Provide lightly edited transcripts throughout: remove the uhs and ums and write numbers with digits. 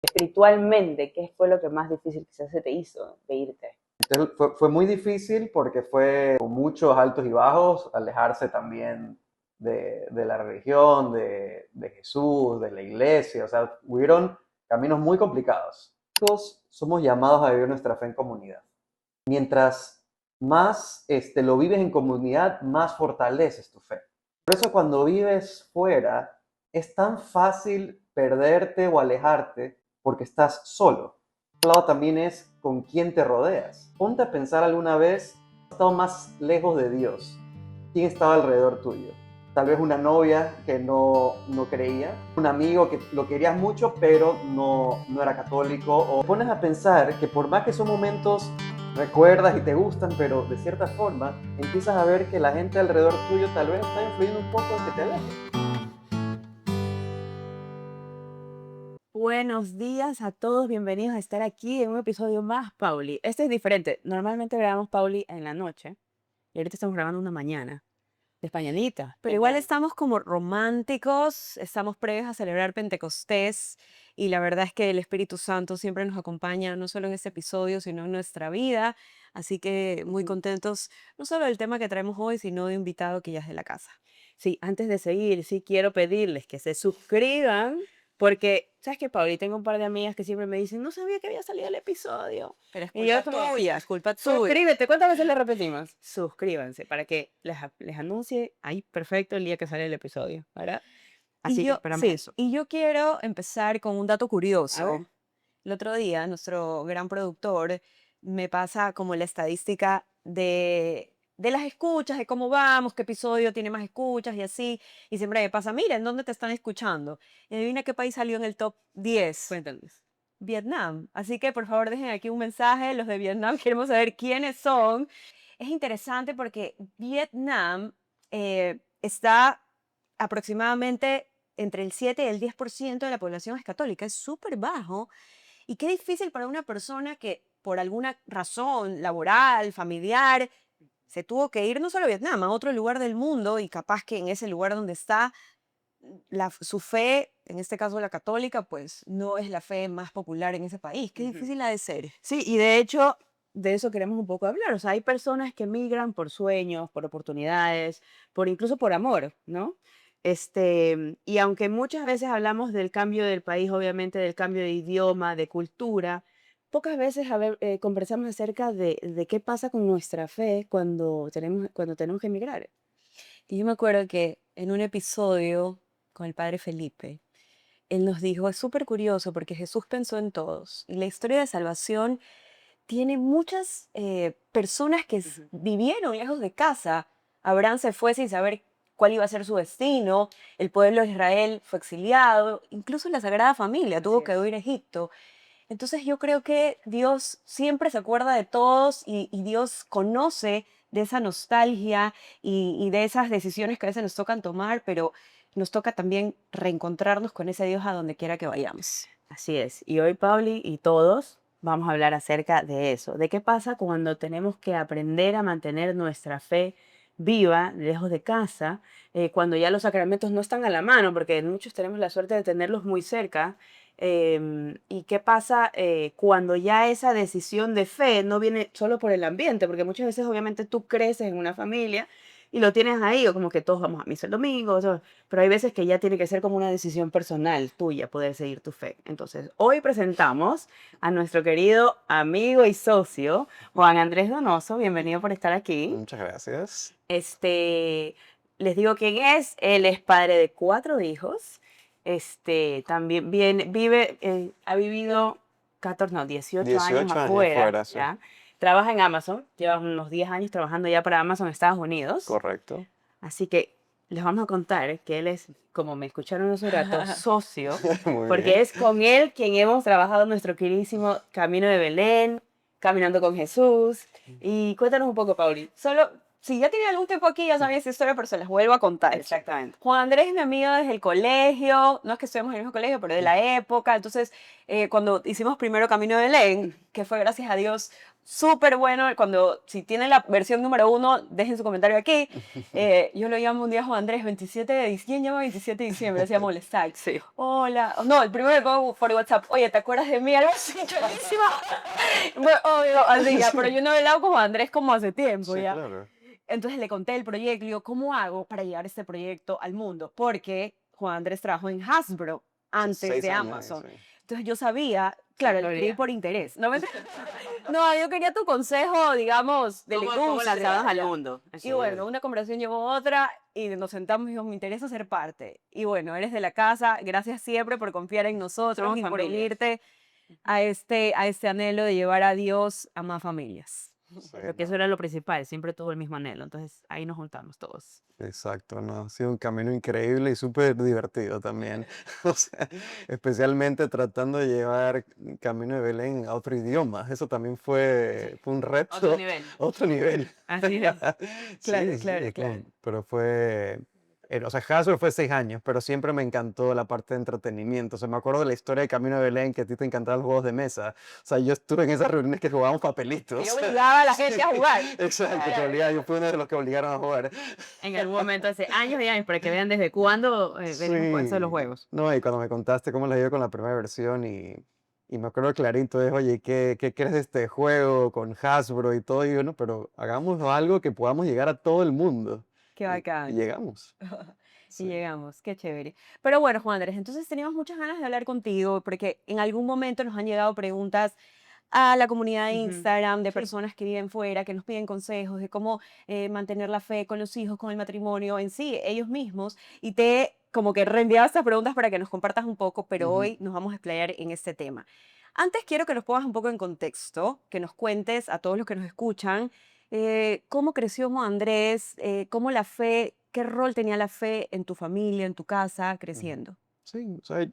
Espiritualmente, ¿qué fue lo que más difícil quizás se te hizo de irte? Entonces fue muy difícil porque fue con muchos altos y bajos, alejarse también de la religión, de Jesús, de la iglesia, o sea, hubieron caminos muy complicados. Todos somos llamados a vivir nuestra fe en comunidad. Mientras más lo vives en comunidad, más fortaleces tu fe. Por eso cuando vives fuera, es tan fácil perderte o alejarte porque estás solo. Otro lado también es con quién te rodeas. Ponte a pensar alguna vez, has estado más lejos de Dios. ¿Quién estaba alrededor tuyo? Tal vez una novia que no creía, un amigo que lo querías mucho pero no era católico. O pones a pensar que por más que son momentos recuerdas y te gustan, pero de cierta forma empiezas a ver que la gente alrededor tuyo tal vez está influyendo un poco en que te alejes. Buenos días a todos, bienvenidos a estar aquí en un episodio más, Pauli. Este es diferente. Normalmente grabamos Pauli en la noche y ahorita estamos grabando una mañana, de españolita. Pero igual estamos como románticos, estamos previos a celebrar Pentecostés y la verdad es que el Espíritu Santo siempre nos acompaña, no solo en este episodio, sino en nuestra vida. Así que muy contentos, no solo del tema que traemos hoy, sino de invitado que ya es de la casa. Sí, antes de seguir, sí quiero pedirles que se suscriban, porque, ¿sabes qué, Pauli? Tengo un par de amigas que siempre me dicen, no sabía que había salido el episodio. Pero es Y yo culpa como, tuya, es culpa tuya. suscríbete, ¿cuántas veces le repetimos? Suscríbanse para que les anuncie ahí perfecto el día que sale el episodio, ¿verdad? Así que esperamos eso. Y yo quiero empezar con un dato A ver. curioso. El otro día, nuestro gran productor me pasa como la estadística de las escuchas, de cómo vamos, qué episodio tiene más escuchas y así. Y siempre me pasa, mira, ¿en dónde te están escuchando? Y adivina qué país salió en el top 10. Cuéntanos. Vietnam. Así que por favor dejen aquí un mensaje, los de Vietnam, queremos saber quiénes son. Es interesante porque Vietnam está aproximadamente entre el 7 y el 10% de la población es católica, es súper bajo. Y qué difícil para una persona que por alguna razón laboral, familiar, se tuvo que ir no solo a Vietnam, a otro lugar del mundo y capaz que en ese lugar donde está su fe, en este caso la católica, pues no es la fe más popular en ese país. Qué Ujú. difícil ha de ser. Sí, y de hecho, de eso queremos un poco hablar. O sea, hay personas que migran por sueños, por oportunidades, por incluso por amor, ¿no? Y aunque muchas veces hablamos del cambio del país, obviamente del cambio de idioma, de cultura, pocas veces conversamos acerca de qué pasa con nuestra fe cuando tenemos que emigrar. Y yo me acuerdo que en un episodio con el padre Felipe, él nos dijo, es súper curioso porque Jesús pensó en todos. Y la historia de salvación tiene muchas personas que Ujú. vivieron lejos de casa. Abraham se fue sin saber cuál iba a ser su destino, el pueblo de Israel fue exiliado, incluso la Sagrada Familia Así tuvo que es. huir a Egipto. Entonces yo creo que Dios siempre se acuerda de todos y Dios conoce de esa nostalgia y de esas decisiones que a veces nos tocan tomar, pero nos toca también reencontrarnos con ese Dios a donde quiera que vayamos. Así es. Y hoy, Pauli, y todos vamos a hablar acerca de eso, de qué pasa cuando tenemos que aprender a mantener nuestra fe viva, lejos de casa, cuando ya los sacramentos no están a la mano, porque muchos tenemos la suerte de tenerlos muy cerca. Y qué pasa cuando ya esa decisión de fe no viene solo por el ambiente, porque muchas veces obviamente tú creces en una familia y lo tienes ahí, o como que todos vamos a misa el domingo, pero hay veces que ya tiene que ser como una decisión personal tuya poder seguir tu fe. Entonces, hoy presentamos a nuestro querido amigo y socio, Juan Andrés Donoso. Bienvenido por estar aquí. Muchas gracias. Este, Les digo quién es. Él es padre de 4 hijos. También ha vivido 14, no, 18 años 18 años afuera, fuera, sí. ¿ya? Trabaja en Amazon. Lleva unos 10 años trabajando ya para Amazon Estados Unidos. Correcto. Así que les vamos a contar que él es, como me escucharon hace un rato, socio, Muy porque bien. es con él quien hemos trabajado nuestro queridísimo Camino de Belén, Caminando con Jesús. Y cuéntanos un poco, Pauli, solo si ya tienen algún tiempo aquí, ya saben esa historia, pero se las vuelvo a contar. Exactamente. Juan Andrés es mi amigo desde el colegio, no es que estemos en el mismo colegio, pero de la época. Entonces, cuando hicimos primero Camino de Belén, que fue gracias a Dios súper bueno, cuando si tienen la versión número 1, dejen su comentario aquí. Yo lo llamo un día Juan Andrés, 27 de diciembre, ¿quién llama 27 de diciembre? Hacía molestar. Sí. Hola, no, el primero le pongo por WhatsApp, oye, ¿te acuerdas de mí? Algo así, chulísima. Bueno, obvio, así ya, pero yo no he hablado con Juan Andrés como hace tiempo, Sí, ya. claro. Entonces le conté el proyecto y yo, ¿cómo hago para llevar este proyecto al mundo? Porque Juan Andrés trabajó en Hasbro antes 6 de años, Amazon. sí. Entonces yo sabía, Qué claro, le escribí gloria. por interés. No, no, yo quería tu consejo, digamos, de la ¿Cómo industria. lanzarnos al mundo? Y bueno, una conversación llevó a otra y nos sentamos y dijo, me interesa ser parte. Y bueno, eres de la casa, gracias siempre por confiar en nosotros Somos y por familia. unirte a este anhelo de llevar a Dios a más familias. Sí, Creo que eso no. era lo principal, siempre tuvo el mismo anhelo. Entonces ahí nos juntamos todos. Exacto, no, ha sido un camino increíble y súper divertido también. O sea, especialmente tratando de llevar Camino de Belén a otro idioma. Eso también fue un Otro reto, nivel. otro nivel. Así es. Claro, Sí, sí, claro, claro. pero fue, o sea, Hasbro fue 6 años, pero siempre me encantó la parte de entretenimiento. O sea, me acuerdo de la historia de Camino de Belén, que a ti te encantaban los juegos de mesa. O sea, yo estuve en esas reuniones que jugábamos papelitos. Yo obligaba a la gente a jugar. Exacto, yo fui uno de los que obligaron a jugar. En algún momento hace años y años, para que vean desde cuándo venimos con eso de los Sí, juegos. no, y cuando me contaste cómo les dio con la primera versión y me acuerdo clarito de, oye, ¿qué crees de este juego con Hasbro y todo? Y yo, no, pero hagamos algo que podamos llegar a todo el mundo. Qué Y bacán. llegamos. Y Sí. llegamos, qué chévere. Pero bueno, Juan Andrés, entonces teníamos muchas ganas de hablar contigo porque en algún momento nos han llegado preguntas a la comunidad de Ujú. Instagram de Sí. personas que viven fuera, que nos piden consejos de cómo mantener la fe con los hijos, con el matrimonio en sí, ellos mismos. Y te he como que reenviado estas preguntas para que nos compartas un poco, pero Ujú. hoy nos vamos a explayar en este tema. Antes quiero que nos pongas un poco en contexto, que nos cuentes a todos los que nos escuchan cómo creció Juan Andrés, cómo la fe, qué rol tenía la fe en tu familia, en tu casa, Ujú. creciendo. Sí, o sea,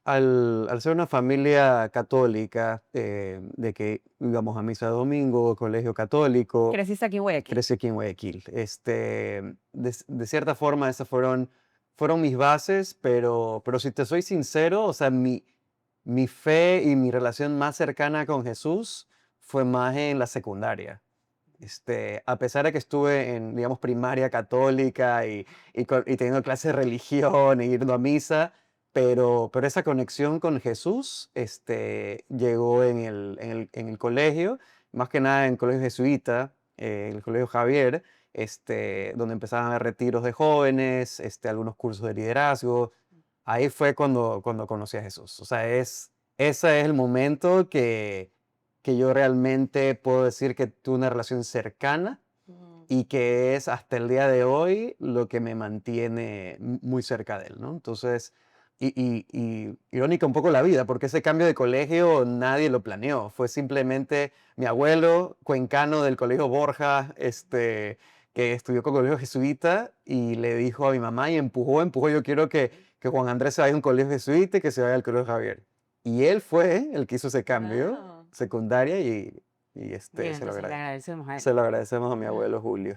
al ser una familia católica, de que íbamos a misa domingo, colegio católico, Creciste aquí en Guayaquil. crecí aquí en Guayaquil. De cierta forma, esas fueron mis bases, pero si te soy sincero, o sea, mi fe y mi relación más cercana con Jesús fue más en la secundaria. A pesar de que estuve en, digamos, primaria católica y teniendo clases de religión e yendo a misa, pero esa conexión con Jesús llegó en el colegio, más que nada en el colegio jesuita, en el colegio Javier, donde empezaban a haber retiros de jóvenes, algunos cursos de liderazgo. Ahí fue cuando conocí a Jesús. O sea, ese es el momento que yo realmente puedo decir que tuve una relación cercana y que es hasta el día de hoy lo que me mantiene muy cerca de él, ¿no? Entonces, y irónica un poco la vida, porque ese cambio de colegio nadie lo planeó, fue simplemente mi abuelo, cuencano del colegio Borja, que estudió con el colegio jesuita y le dijo a mi mamá y empujó, yo quiero que Juan Andrés se vaya a un colegio jesuita y que se vaya al colegio Javier. Y él fue el que hizo ese cambio, Wow. secundaria, y Bien, se lo entonces le agradecemos a él. se lo agradecemos a mi abuelo Julio.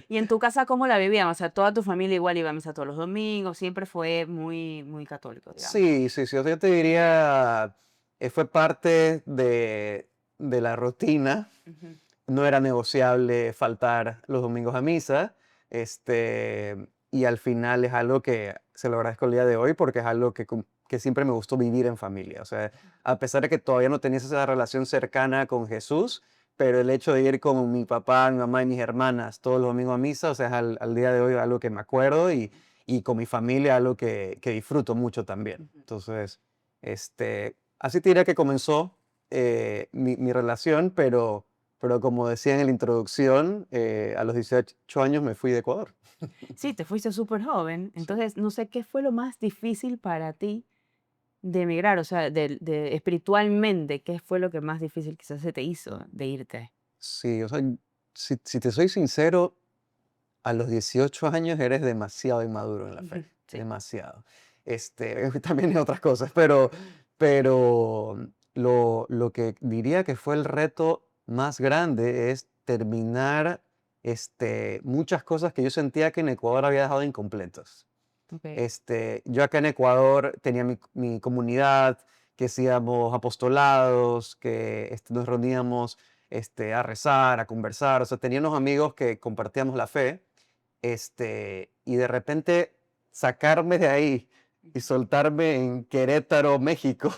¿Y en tu casa cómo la vivían? O sea, toda tu familia igual iba a misa todos los domingos, siempre fue muy, muy católico, digamos. Sí, sí, sí. O sea, yo te diría, fue parte de la rutina. Ujú. No era negociable faltar los domingos a misa. Y al final es algo que se lo agradezco el día de hoy porque es algo que siempre me gustó vivir en familia. O sea, a pesar de que todavía no tenías esa relación cercana con Jesús, pero el hecho de ir con mi papá, mi mamá y mis hermanas todos los domingos a misa, o sea, es al día de hoy algo que me acuerdo y con mi familia algo que disfruto mucho también. Ujú. Entonces, así te diría que comenzó mi relación, pero como decía en la introducción, a los 18 años me fui de Ecuador. Sí, te fuiste súper joven, Sí. entonces no sé qué fue lo más difícil para ti de emigrar, o sea, espiritualmente, ¿qué fue lo que más difícil quizás se te hizo de irte? Sí, o sea, si te soy sincero, a los 18 años eres demasiado inmaduro en la Ujú. fe, Sí. demasiado. También en otras cosas, pero lo que diría que fue el reto más grande es terminar muchas cosas que yo sentía que en Ecuador había dejado incompletas. Ok. Yo acá en Ecuador tenía mi comunidad, que hacíamos apostolados, que nos reuníamos a rezar, a conversar, o sea, tenía unos amigos que compartíamos la fe, y de repente sacarme de ahí y soltarme en Querétaro, México,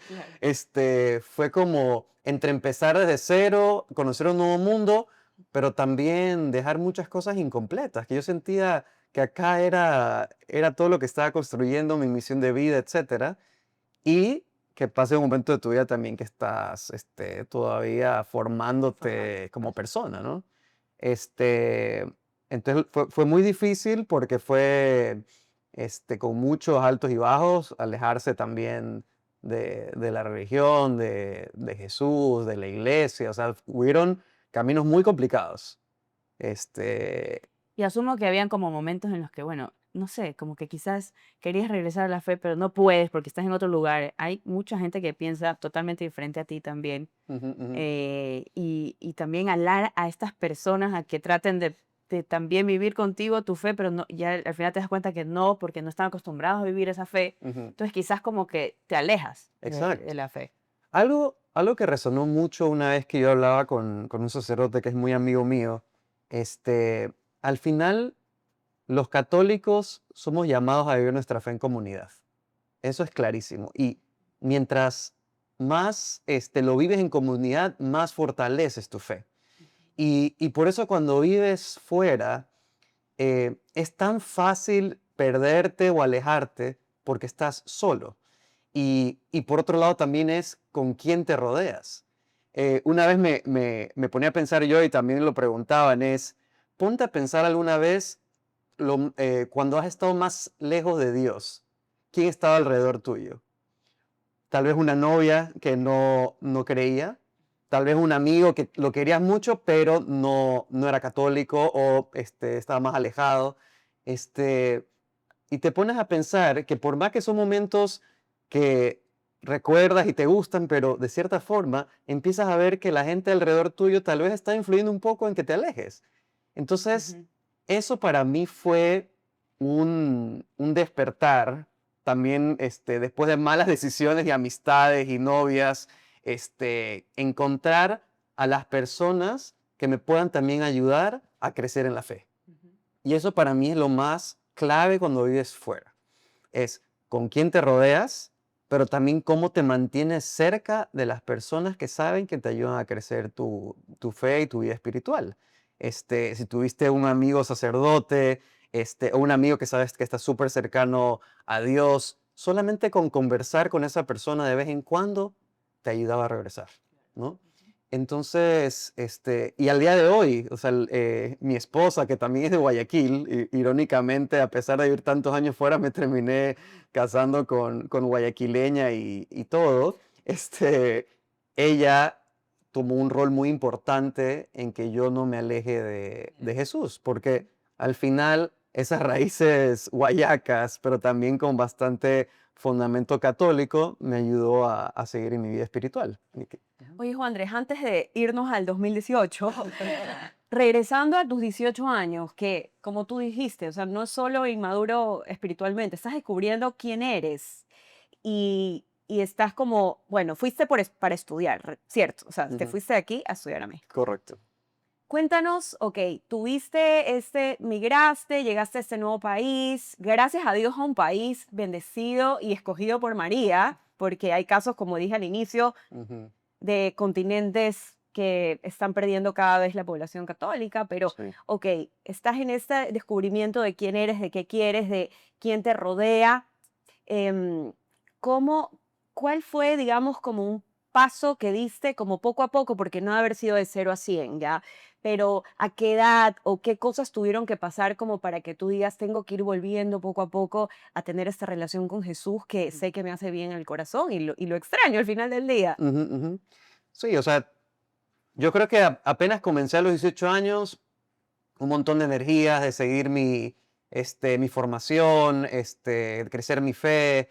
Claro. fue como entre empezar desde cero, conocer un nuevo mundo, pero también dejar muchas cosas incompletas, que yo sentía que acá era todo lo que estaba construyendo, mi misión de vida, etcétera, y que pase un momento de tu vida también que estás todavía formándote como persona, ¿no? Este, entonces fue muy difícil porque fue con muchos altos y bajos, alejarse también de la religión, de Jesús, de la iglesia, o sea, hubieron caminos muy complicados. Este, Y asumo que habían como momentos en los que, bueno, no sé, como que quizás querías regresar a la fe, pero no puedes porque estás en otro lugar. Hay mucha gente que piensa totalmente diferente a ti también. ujú, ujú, Y también hablar a estas personas a que traten de también vivir contigo tu fe, pero no, ya al final te das cuenta que no, porque no están acostumbrados a vivir esa fe. ujú. Entonces quizás como que te alejas de Exacto. la fe. Algo que resonó mucho una vez que yo hablaba con un sacerdote que es muy amigo mío, al final los católicos somos llamados a vivir nuestra fe en comunidad. Eso es clarísimo. Y mientras más lo vives en comunidad, más fortaleces tu fe. Y por eso cuando vives fuera, es tan fácil perderte o alejarte porque estás solo. Y por otro lado también es con quién te rodeas. Una vez me ponía a pensar yo y también lo preguntaban, ponte a pensar alguna vez cuando has estado más lejos de Dios, ¿quién estaba alrededor tuyo? Tal vez una novia que no creía, tal vez un amigo que lo querías mucho, pero no era católico o estaba más alejado. Y te pones a pensar que por más que son momentos que recuerdas y te gustan, pero de cierta forma empiezas a ver que la gente alrededor tuyo tal vez está influyendo un poco en que te alejes. Entonces, Ujú. eso para mí fue un despertar también después de malas decisiones y amistades y novias, encontrar a las personas que me puedan también ayudar a crecer en la fe. Ujú. Y eso para mí es lo más clave cuando vives fuera. Es con quién te rodeas, pero también cómo te mantienes cerca de las personas que saben que te ayudan a crecer tu fe y tu vida espiritual. Si tuviste un amigo sacerdote, o un amigo que sabes que está súper cercano a Dios, solamente con conversar con esa persona de vez en cuando te ayudaba a regresar, ¿no? Entonces, y al día de hoy, o sea, mi esposa, que también es de Guayaquil, irónicamente, a pesar de vivir tantos años fuera, me terminé casando con guayaquileña y todo. Ella tomó un rol muy importante en que yo no me aleje de Jesús, porque al final esas raíces guayacas, pero también con bastante fundamento católico, me ayudó a seguir en mi vida espiritual. Oye, Juan Andrés, antes de irnos al 2018, regresando a tus 18 años, que como tú dijiste, o sea, no es solo inmaduro espiritualmente, estás descubriendo quién eres y estás como, bueno, fuiste para estudiar, ¿cierto? O sea, te Ujú, fuiste de aquí a estudiar a México. correcto. Cuéntanos, ok, migraste, llegaste a este nuevo país, gracias a Dios a un país bendecido y escogido por María, porque hay casos, como dije al inicio, Ujú, de continentes que están perdiendo cada vez la población católica, pero, sí. ok, estás en este descubrimiento de quién eres, de qué quieres, de quién te rodea. em, ¿Cómo, cuál fue, digamos, como un paso que diste como poco a poco, porque no ha haber sido de 0 a 100, ¿ya? Pero ¿a qué edad o qué cosas tuvieron que pasar como para que tú digas, tengo que ir volviendo poco a poco a tener esta relación con Jesús que sé que me hace bien el corazón y lo extraño al final del día? Ujú, ujú. Sí, o sea, yo creo que apenas comencé a los 18 años, un montón de energías de seguir mi formación, crecer mi fe,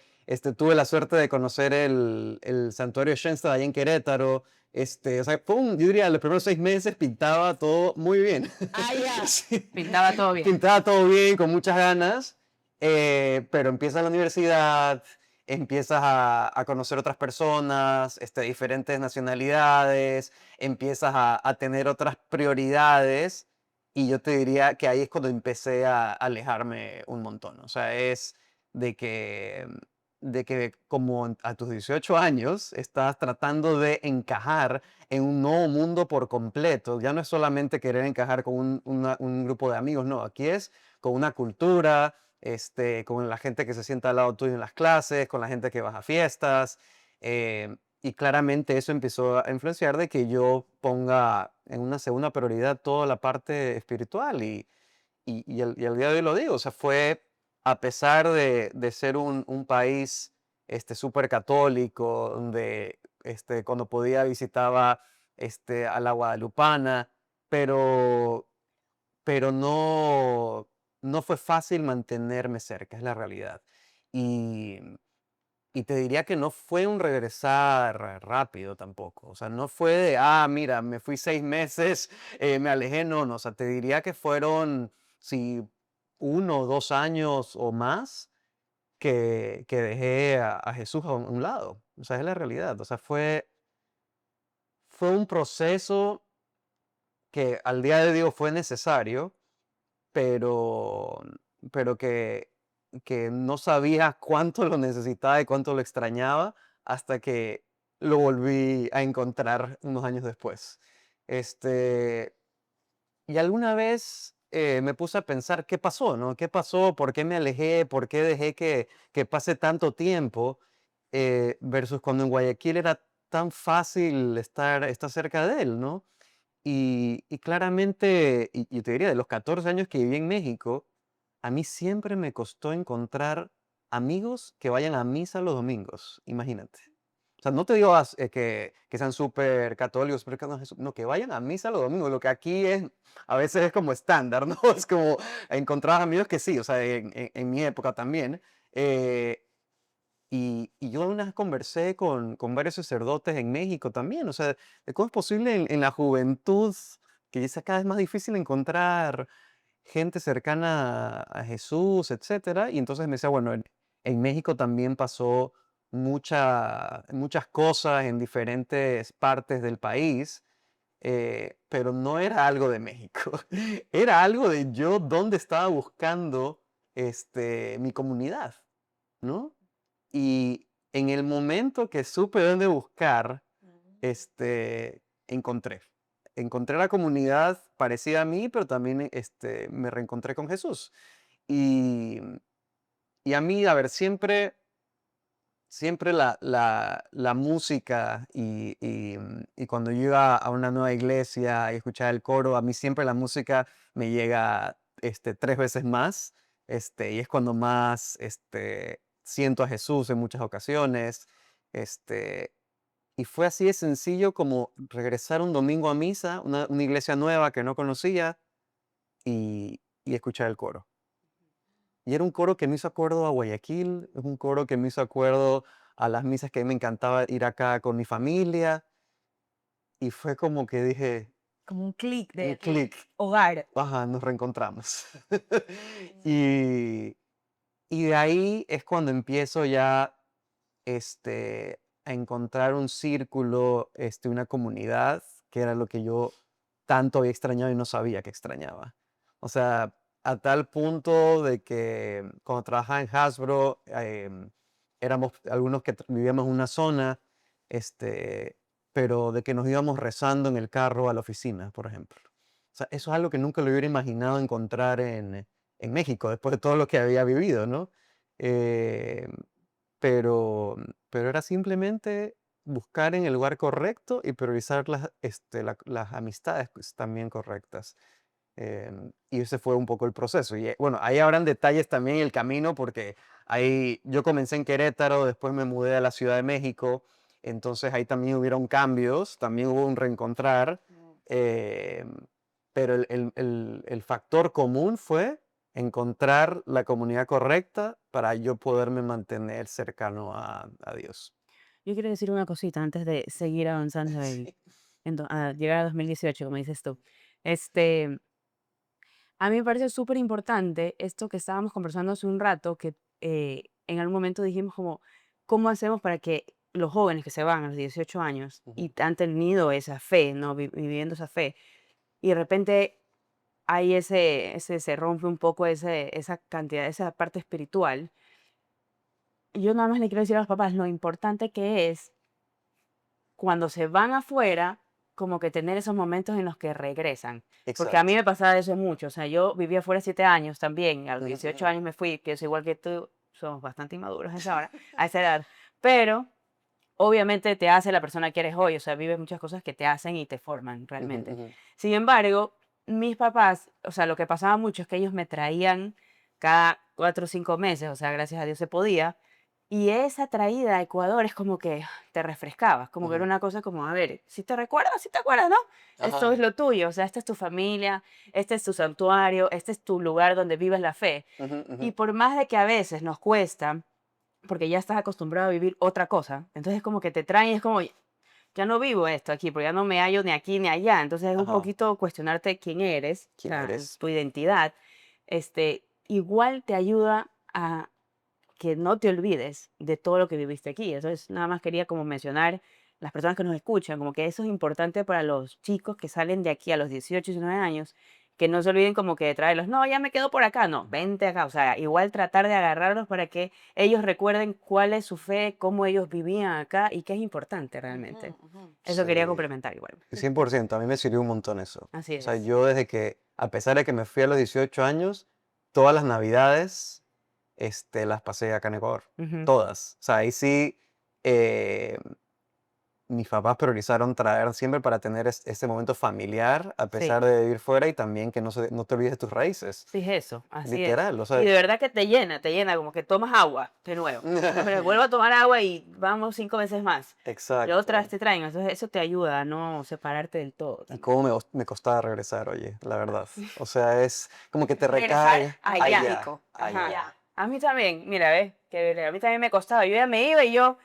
tuve la suerte de conocer el santuario de Shenstad allá en Querétaro. O sea, yo diría, los primeros 6 meses pintaba todo muy bien. Ah, ya. Sí, Pintaba todo bien. pintaba todo bien, con muchas ganas, pero empiezas la universidad, empiezas a conocer otras personas, diferentes nacionalidades, empiezas a tener otras prioridades, y yo te diría que ahí es cuando empecé a alejarme un montón. O sea, es de que, de que como a tus 18 años estás tratando de encajar en un nuevo mundo por completo. Ya no es solamente querer encajar con un grupo de amigos, no, aquí es con una cultura, con la gente que se sienta al lado tuyo en las clases, con la gente que vas a fiestas. Y claramente eso empezó a influenciar de que yo ponga en una segunda prioridad toda la parte espiritual. Y al día de hoy lo digo, o sea, fue a pesar de ser un país súper católico, donde cuando podía visitaba a la Guadalupana, pero, pero no fue fácil mantenerme cerca, es la realidad. Y, y te diría que no fue un regresar rápido tampoco. O sea, no fue de, mira, me fui 6 meses, me alejé, no, no. O sea, te diría que fueron, sí, 1 o 2 años o más que dejé a Jesús a un lado. O sea, es la realidad. O sea, fue un proceso que al día de hoy fue necesario, pero, pero que no sabía cuánto lo necesitaba y cuánto lo extrañaba hasta que lo volví a encontrar unos años después. Este, y alguna vez me puse a pensar qué pasó, ¿no? ¿Qué pasó? ¿Por qué me alejé? ¿Por qué dejé que pase tanto tiempo? Versus cuando en Guayaquil era tan fácil estar cerca de él, ¿no? Y claramente, y te diría, de los 14 años que viví en México, a mí siempre me costó encontrar amigos que vayan a misa los domingos, imagínate. O sea, no te digo que sean súper católicos, pero no, que vayan a misa los domingos, lo que aquí a veces es como estándar, ¿no? Es como encontrar amigos que sí, o sea, en mi época también. eh, y yo una vez conversé con varios sacerdotes en México también, o sea, de cómo es posible en la juventud, que es cada vez más difícil encontrar gente cercana a Jesús, etcétera. Y entonces me decía, bueno, en México también pasó muchas cosas en diferentes partes del país, pero no era algo de México, era algo de yo donde estaba buscando mi comunidad, ¿no? Y en el momento que supe dónde buscar, encontré. Encontré la comunidad parecida a mí, pero también me reencontré con Jesús. Y, y a mí, a ver, siempre la música y cuando yo iba a una nueva iglesia y escuchaba el coro, a mí siempre la música me llega 3 veces más, y es cuando más siento a Jesús en muchas ocasiones. este, y fue así de sencillo como regresar un domingo a misa, una iglesia nueva que no conocía, y escuchar el coro. Y era un coro que me hizo acuerdo a Guayaquil, es un coro que me hizo acuerdo a las misas que a mí me encantaba ir acá con mi familia. Y fue como que dije, Como un clic un de clic, hogar. ajá, nos reencontramos. Y, y de ahí es cuando empiezo ya a encontrar un círculo, una comunidad, que era lo que yo tanto había extrañado y no sabía que extrañaba. O sea, a tal punto de que cuando trabajaba en Hasbro, éramos algunos que vivíamos en una zona, este, pero de que nos íbamos rezando en el carro a la oficina, por ejemplo. O sea, eso es algo que nunca lo hubiera imaginado encontrar en México, después de todo lo que había vivido, ¿no? Eh, pero era simplemente buscar en el lugar correcto y priorizar las amistades pues, también correctas. Y ese fue un poco el proceso. Y bueno, ahí habrán detalles también en el camino, porque ahí yo comencé en Querétaro, después me mudé a la Ciudad de México, entonces ahí también hubieron cambios, también hubo un reencontrar, pero el factor común fue encontrar la comunidad correcta para yo poderme mantener cercano a Dios. Yo quiero decir una cosita antes de seguir avanzando a llegar a 2018, como dices tú. Este, a mí me parece súper importante esto que estábamos conversando hace un rato, que en algún momento dijimos como, ¿cómo hacemos para que los jóvenes que se van a los 18 años y han tenido esa fe, ¿no? Viviendo esa fe, y de repente hay se rompe un poco esa cantidad, esa parte espiritual. Yo nada más le quiero decir a los papás lo importante que es cuando se van afuera, como que tener esos momentos en los que regresan. Porque a mí Exacto. me pasaba eso mucho. O sea, yo viví afuera 7 años también. A los Ujú, 18 ujú. años me fui, que es igual que tú, somos bastante inmaduros a esa hora, a esa edad. Pero obviamente te hace la persona que eres hoy. O sea, vives muchas cosas que te hacen y te forman Ujú, realmente. ujú. Sin embargo, mis papás, o sea, lo que pasaba mucho es que ellos me traían cada 4 o 5 meses, o sea, gracias a Dios se podía. Y esa traída a Ecuador es como que te refrescabas, como que era Ujú. una cosa como, a ver, si te acuerdas, ¿no? Esto es Ajá. lo tuyo, o sea, esta es tu familia, este es tu santuario, este es tu lugar donde vives la fe. Ujú, Y ujú. por más de que a veces nos cuesta, porque ya estás acostumbrado a vivir otra cosa, entonces como que te traen y es como, ya no vivo esto aquí, porque ya no me hallo ni aquí ni allá. Entonces es un Ajá. poquito cuestionarte quién eres, o ¿Quién sea, eres? tu identidad. Igual te ayuda a que no te olvides de todo lo que viviste aquí. Entonces, nada más quería como mencionar las personas que nos escuchan, como que eso es importante para los chicos que salen de aquí a los 18 y 19 años, que no se olviden como que de traerlos, no, ya me quedo por acá, no, vente acá, o sea, igual tratar de agarrarlos para que ellos recuerden cuál es su fe, cómo ellos vivían acá y qué es importante realmente. Eso Sí, quería complementar igual. 100%. A mí me sirvió un montón eso. Así O sea, es. yo desde que, a pesar de que me fui a los 18 años, todas las navidades, las pasé acá en Ecuador. Ujú. Todas. O sea, ahí sí, eh, mis papás priorizaron traer siempre para tener ese momento familiar, a Sí. pesar de vivir fuera y también que no te olvides de tus raíces. Sí, es eso, así es. Literal, o Y sea. de verdad que te llena, como que tomas agua de nuevo. Pero vuelvo a tomar agua y vamos 5 veces más. Y otras Exacto. te traen, entonces eso te ayuda a no separarte del todo Y también. cómo me costaba regresar, oye, la verdad. O sea, es como que te Regresar recarga. allá. Allá, México. Ajá. allá. A mí también, mira, ves, que a mí también me costaba. Yo ya me iba y yo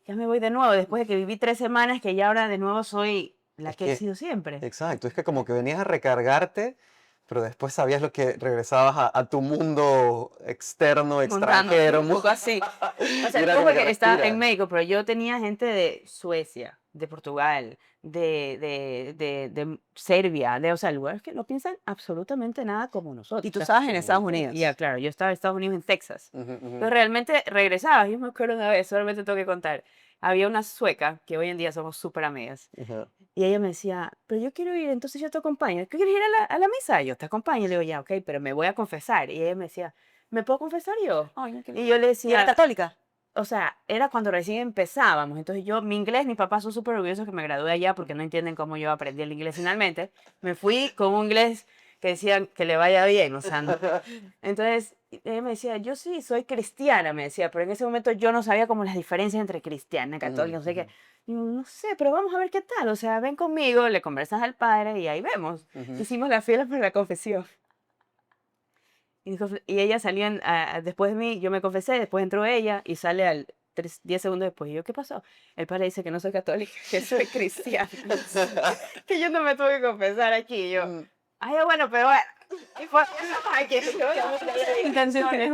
ya me voy de nuevo, después de que viví 3 semanas, que ya ahora de nuevo soy la Es que he que, sido siempre. exacto, es que como que venías a recargarte, pero después sabías lo que regresabas a tu mundo externo, Mundano, sí, extranjero. un poco así. O Y sea, era tú como que porque estás en respira. México, pero yo tenía gente de Suecia, de Portugal, de Serbia, o sea, lugares que no piensan absolutamente nada como Y nosotros. tú O sea, estabas en Estados Sí. y ya, Unidos. claro, yo estaba en Estados Unidos, en Texas. Ujú, Pero ujú, realmente regresaba. Yo me acuerdo una vez, solamente tengo que contar. Había una sueca que hoy en día somos súper amigas. ujú. Y ella me decía, pero yo quiero ir, entonces yo te acompaño. ¿Qué quieres ir a la misa? Yo te acompaño. Y le digo, ya, ok, pero me voy a confesar. Y ella me decía, ¿me puedo confesar yo? Ay, qué Y yo lindo. le ¿Y era decía, católica? o sea, era cuando recién empezábamos. Entonces yo, mi inglés, mis papás son súper orgullosos que me gradué allá porque no entienden cómo yo aprendí el inglés finalmente. Me fui con un inglés que decían que le vaya bien, o sea, entonces ella me decía, yo sí, soy cristiana, me decía, pero en ese momento yo no sabía como las diferencias entre cristiana, Ujú, católica, no sé qué. ujú, Y yo, no sé, pero vamos a ver qué tal, o sea, ven conmigo, le conversas al padre y ahí vemos. ujú. Hicimos la fila para la confesión. Y ella salió después de mí, yo me confesé, después entró ella y sale 10 segundos después. Y yo, ¿qué pasó? El padre dice que no soy católica, que soy cristiana. Que yo no me tuve que confesar aquí. Y yo, Mm. ay, bueno, pero bueno. Y fue, ay, que intenciones.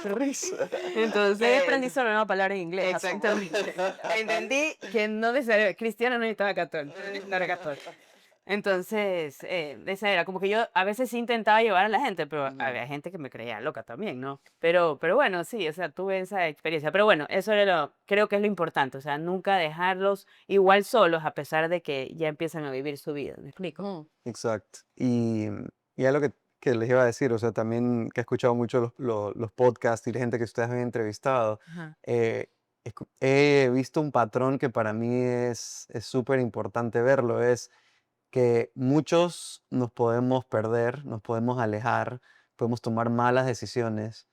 Qué risa. Y ahí aprendí Entonces, sobre una palabra en inglés. exactamente. Entendí que no necesariamente, cristiana no estaba católica, no era católica. Entonces, esa era, como que yo a veces sí intentaba llevar a la gente, pero Ujú. había gente que me creía loca también, ¿no? Pero bueno, sí, o sea, tuve esa experiencia. Pero bueno, eso era creo que es lo importante, o sea, nunca dejarlos igual solos a pesar de que ya empiezan a vivir su vida, ¿me explico? Ujú. Exacto. Y algo que les iba a decir, o sea, también que he escuchado mucho los podcasts y la gente que ustedes han entrevistado, Ajá. he visto un patrón que para mí es súper importante verlo, es que muchos nos podemos perder, nos podemos alejar, podemos tomar malas decisiones,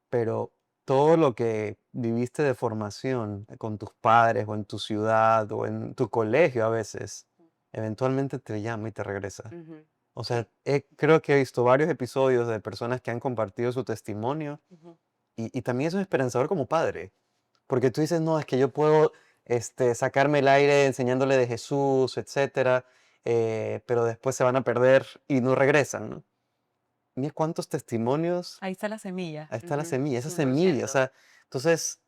pero todo lo que viviste de formación con tus padres o en tu ciudad o en tu colegio a veces, eventualmente te llama y te regresa. Ujú. O sea, creo que he visto varios episodios de personas que han compartido su testimonio Ujú. y también eso es esperanzador como padre, porque tú dices, no, es que yo puedo sacarme el aire enseñándole de Jesús, etcétera, pero después se van a perder y no regresan, ¿no? Mira cuántos testimonios, Ahí está la semilla. ahí está la Ujú, semilla, esa semilla, o 100%. sea, entonces,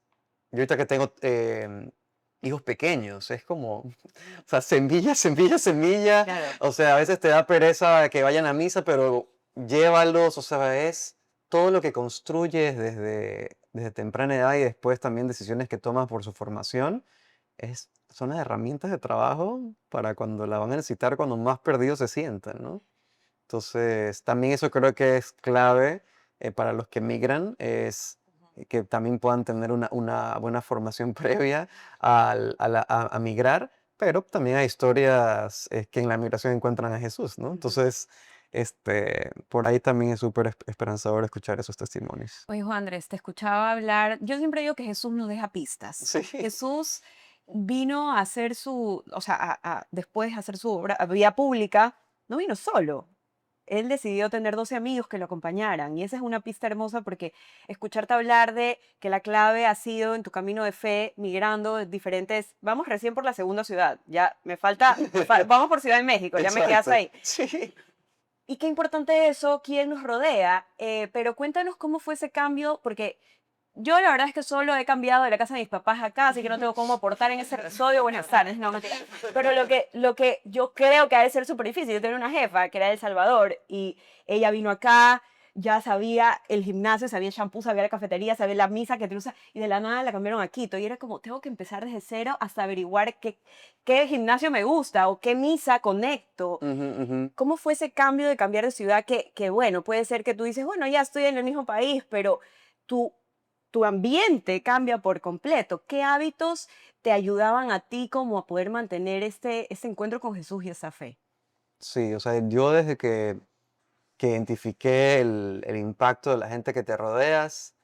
yo ahorita que tengo hijos pequeños, es como, o sea, semilla, semilla, semilla, Claro. o sea, a veces te da pereza que vayan a misa, pero llévalos, o sea, es todo lo que construyes desde temprana edad y después también decisiones que tomas por su formación, son las herramientas de trabajo para cuando la van a necesitar, cuando más perdidos se sientan, ¿no? Entonces, también eso creo que es clave para los que migran, es que también puedan tener una buena formación previa a migrar, pero también hay historias que en la migración encuentran a Jesús, ¿no? Ujú. Entonces, por ahí también es súper esperanzador escuchar esos testimonios. Oye, Juan Andrés, te escuchaba hablar. Yo siempre digo que Jesús nos deja pistas. Sí, Jesús vino a hacer su, o sea, después de hacer su obra, a vía pública, no vino solo. Él decidió tener 12 amigos que lo acompañaran. Y esa es una pista hermosa porque escucharte hablar de que la clave ha sido en tu camino de fe, migrando de diferentes. Vamos recién por la segunda ciudad. Ya me falta. Vamos por Ciudad de México, ya me quedas exacto. ahí. Sí. Y qué importante eso, quién nos rodea. Pero cuéntanos cómo fue ese cambio, porque yo la verdad es que solo he cambiado de la casa de mis papás acá, así que no tengo cómo aportar en ese episodio. Buenas tardes, no, mentira. Pero lo que yo creo que ha de ser súper difícil, yo tenía una jefa que era de El Salvador y ella vino acá, ya sabía el gimnasio, sabía el shampoo, sabía la cafetería, sabía la misa que te usa, y de la nada la cambiaron a Quito. Y era como, tengo que empezar desde cero hasta averiguar qué gimnasio me gusta o qué misa conecto. Ujú, ujú. ¿Cómo fue ese cambio de cambiar de ciudad que bueno, puede ser que tú dices, bueno, ya estoy en el mismo país, pero tu, tu ambiente cambia por completo? ¿Qué hábitos te ayudaban a ti como a poder mantener este encuentro con Jesús y esa fe? Sí, o sea, yo desde que identifiqué el impacto de la gente que te rodeas.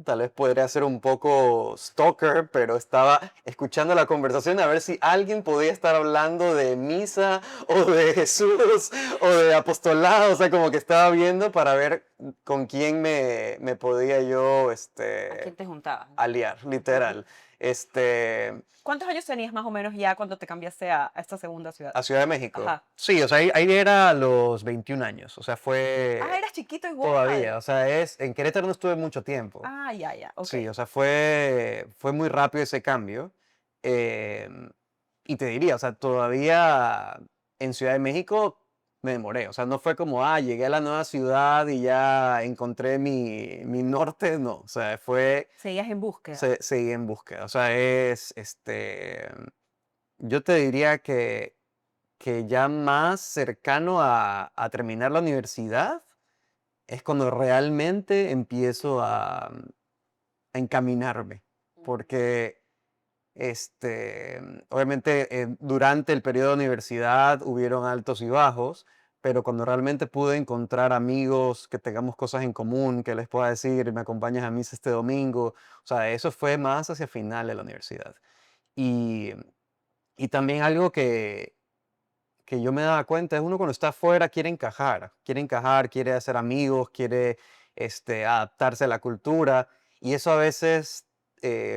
Tal vez podría ser un poco stalker, pero estaba escuchando la conversación a ver si alguien podía estar hablando de misa o de Jesús o de apostolado, o sea, como que estaba viendo para ver con quién me podía yo ¿A quién te juntabas? aliar, literal. Este, ¿Cuántos años tenías más o menos ya cuando te cambiaste a esta segunda ciudad? a Ciudad de México. Ajá. Sí, o sea, ahí era a los 21 años, o sea, Ah, fue eras chiquito todavía, igual. o sea, en Querétaro no estuve mucho tiempo. Ah, ya, ya, ok. Sí, o sea, fue muy rápido ese cambio. em, y te diría, o sea, todavía en Ciudad de México me demoré. O sea, no fue como, llegué a la nueva ciudad y ya encontré mi norte. No, o sea, Seguías en búsqueda. seguí en búsqueda. O sea, yo te diría que ya más cercano a terminar la universidad es cuando realmente empiezo a encaminarme, porque obviamente durante el periodo de universidad hubieron altos y bajos, pero cuando realmente pude encontrar amigos que tengamos cosas en común, que les pueda decir, me acompañas a misa este domingo, o sea, eso fue más hacia final de la universidad. Y, y también algo que yo me daba cuenta es uno cuando está afuera quiere encajar, quiere hacer amigos, quiere adaptarse a la cultura y eso a veces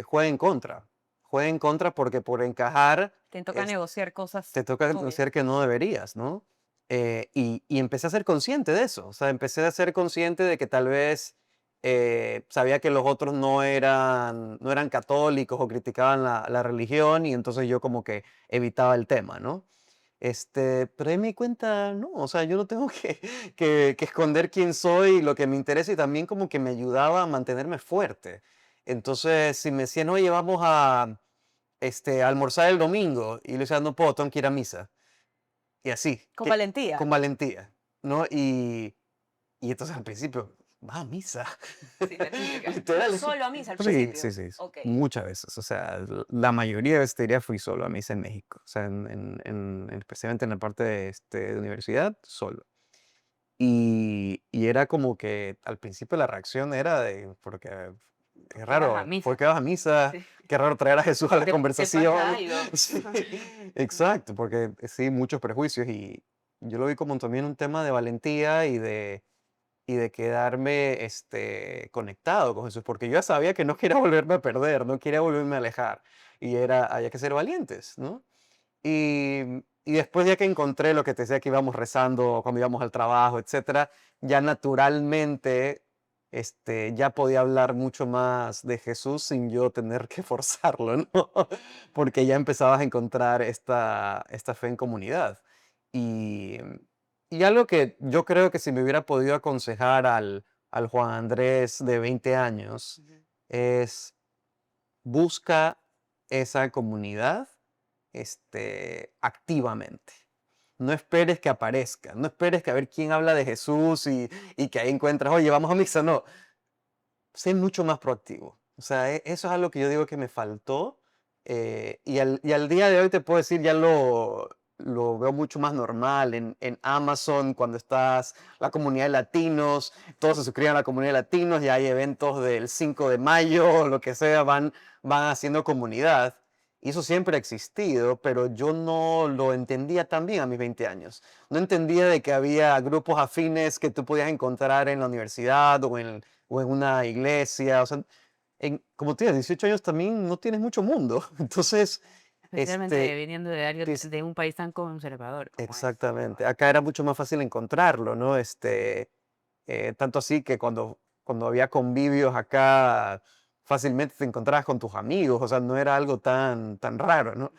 juega en contra porque por encajar Te toca es- negociar cosas te toca tuyas. reconocer que no deberías, ¿no? Y empecé a ser consciente de eso, o sea, empecé a ser consciente de que tal vez sabía que los otros no eran católicos o criticaban la religión y entonces yo como que evitaba el tema, ¿no? Pero ahí me di cuenta, no, o sea, yo no tengo que esconder quién soy, lo que me interesa y también como que me ayudaba a mantenerme fuerte. Entonces, si me decían, oye, vamos a almorzar el domingo, y le decía, no puedo, tengo que ir a misa. Y así, Con valentía. con valentía, ¿no? Y entonces al principio, va a misa. Sí, la típica. Literal. Solo a misa al Sí, principio. sí, sí, Ok. muchas veces. O sea, la mayoría de veces te diría fui solo a misa en México. O sea, especialmente en la parte de universidad, solo. Y era como que al principio la reacción era porque qué ¿Qué vas a raro, ¿por misa? qué vas a misa? Sí. Qué raro traer a Jesús a la Te pasa conversación. algo. Sí, exacto, porque sí, muchos prejuicios yo lo vi como también un tema de valentía y de quedarme conectado con Jesús, porque yo ya sabía que no quería volverme a perder, no quería volverme a alejar, y había que ser valientes, ¿no? Y después ya que encontré lo que te decía que íbamos rezando cuando íbamos al trabajo, etcétera, ya naturalmente ya podía hablar mucho más de Jesús sin yo tener que forzarlo, ¿no? Porque ya empezabas a encontrar esta fe en comunidad. Y, y algo que yo creo que si me hubiera podido aconsejar al Juan Andrés de 20 años Ujú. es busca esa comunidad activamente. No esperes que aparezca, no esperes que a ver quién habla de Jesús y que ahí encuentras, oye, vamos a misa. No, sé mucho más proactivo. O sea, eso es algo que yo digo que me faltó. Y al día de hoy te puedo decir, ya lo veo mucho más normal en Amazon, cuando estás, la comunidad de latinos, todos se suscriben a la comunidad de latinos, ya hay eventos del 5 de mayo, o lo que sea, van haciendo comunidad. Y eso siempre ha existido, pero yo no lo entendía tan bien a mis 20 años. No entendía de que había grupos afines que tú podías encontrar en la universidad o en una iglesia. O sea, como tienes 18 años también no tienes mucho mundo. Entonces, Especialmente este, viniendo de algo dis- de un país tan conservador como es. exactamente. Acá era mucho más fácil encontrarlo, ¿no? Tanto así que cuando había convivios acá, fácilmente te encontrabas con tus amigos, o sea, no era algo tan raro, ¿no?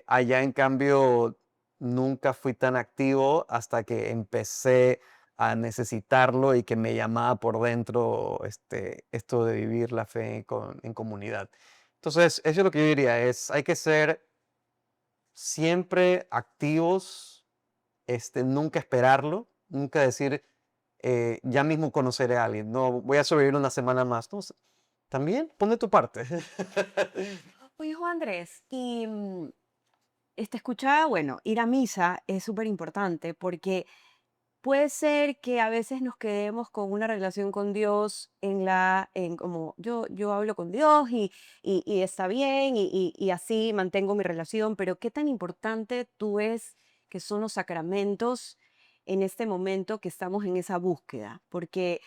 Allá en cambio, nunca fui tan activo hasta que empecé a necesitarlo y que me llamaba por dentro esto de vivir la fe en comunidad. Entonces, eso es lo que yo diría, hay que ser siempre activos, nunca esperarlo, nunca decir, ya mismo conoceré a alguien, no, voy a sobrevivir una semana más. No, también pon de tu parte. Oye, Juan Andrés, y escuchaba, bueno, ir a misa es súper importante porque puede ser que a veces nos quedemos con una relación con Dios en como yo hablo con Dios y está bien y así mantengo mi relación, pero qué tan importante tú ves que son los sacramentos en este momento que estamos en esa búsqueda, porque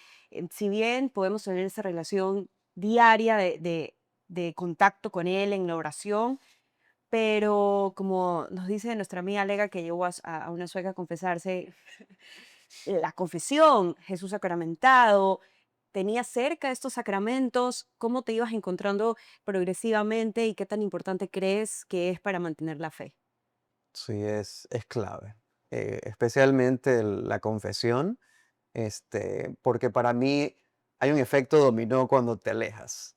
si bien podemos tener esa relación diaria de contacto con Él en la oración, pero como nos dice nuestra amiga Lega que llevó a una sueca a confesarse, la confesión, Jesús sacramentado, tenías cerca estos sacramentos, cómo te ibas encontrando progresivamente y qué tan importante crees que es para mantener la fe. Sí, es clave, especialmente la confesión, porque para mí hay un efecto dominó cuando te alejas.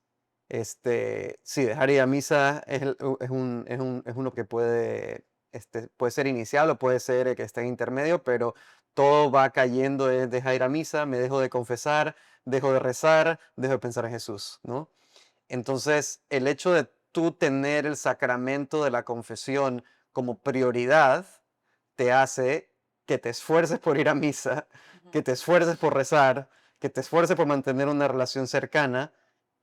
Sí, dejar ir a misa es uno que puede ser inicial o puede ser que esté en intermedio, pero todo va cayendo, deja ir a misa, me dejo de confesar, dejo de rezar, dejo de pensar en Jesús, ¿no? Entonces, el hecho de tú tener el sacramento de la confesión como prioridad te hace que te esfuerces por ir a misa, que te esfuerces por rezar, que te esfuerces por mantener una relación cercana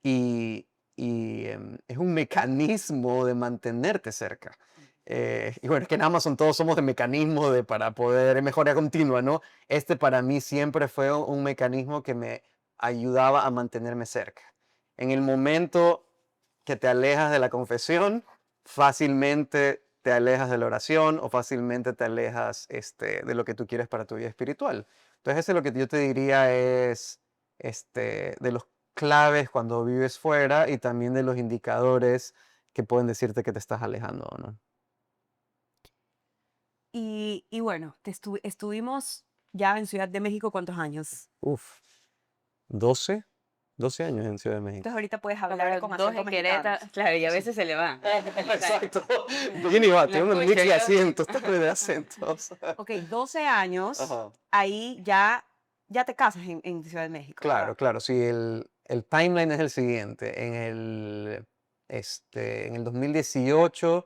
y es un mecanismo de mantenerte cerca. Y bueno, es que en Amazon todos somos de mecanismo para poder mejora continua, ¿no? Para mí siempre fue un mecanismo que me ayudaba a mantenerme cerca. En el momento que te alejas de la confesión, fácilmente te alejas de la oración o fácilmente te alejas de lo que tú quieres para tu vida espiritual. Entonces, eso es lo que yo te diría es de los claves cuando vives fuera y también de los indicadores que pueden decirte que te estás alejando o no. Y bueno, estuvimos ya en Ciudad de México, ¿cuántos años? Uf, 12 años en Ciudad de Entonces México. ahorita puedes hablar Claro, con dos acento en mexicano. Querétaro, claro, y a veces se le va. Exacto. Viene y va, tiene un mix de ¿no? acentos, de acentos. Ok, 12 años, Ajá. ahí ya te casas en Ciudad de México, ¿verdad? Claro, claro. Sí, el timeline es el siguiente. En el 2018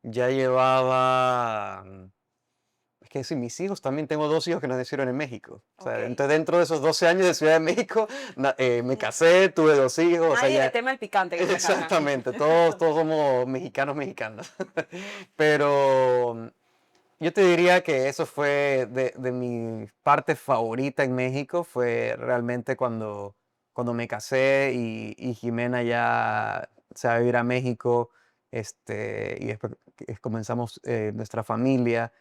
ya llevaba. Es que sí, mis hijos también tengo 2 hijos que nacieron en México. O Ok. sea, entonces dentro de esos 12 años de Ciudad de México, me casé, tuve 2 hijos. O sea, Nadie le ya. teme el picante en esta casa. Exactamente, todos somos mexicanos, mexicanas. Pero Yo te diría que eso fue de mi parte favorita en México, fue realmente cuando me casé y Jimena ya se va a vivir a México, y después que comenzamos nuestra familia,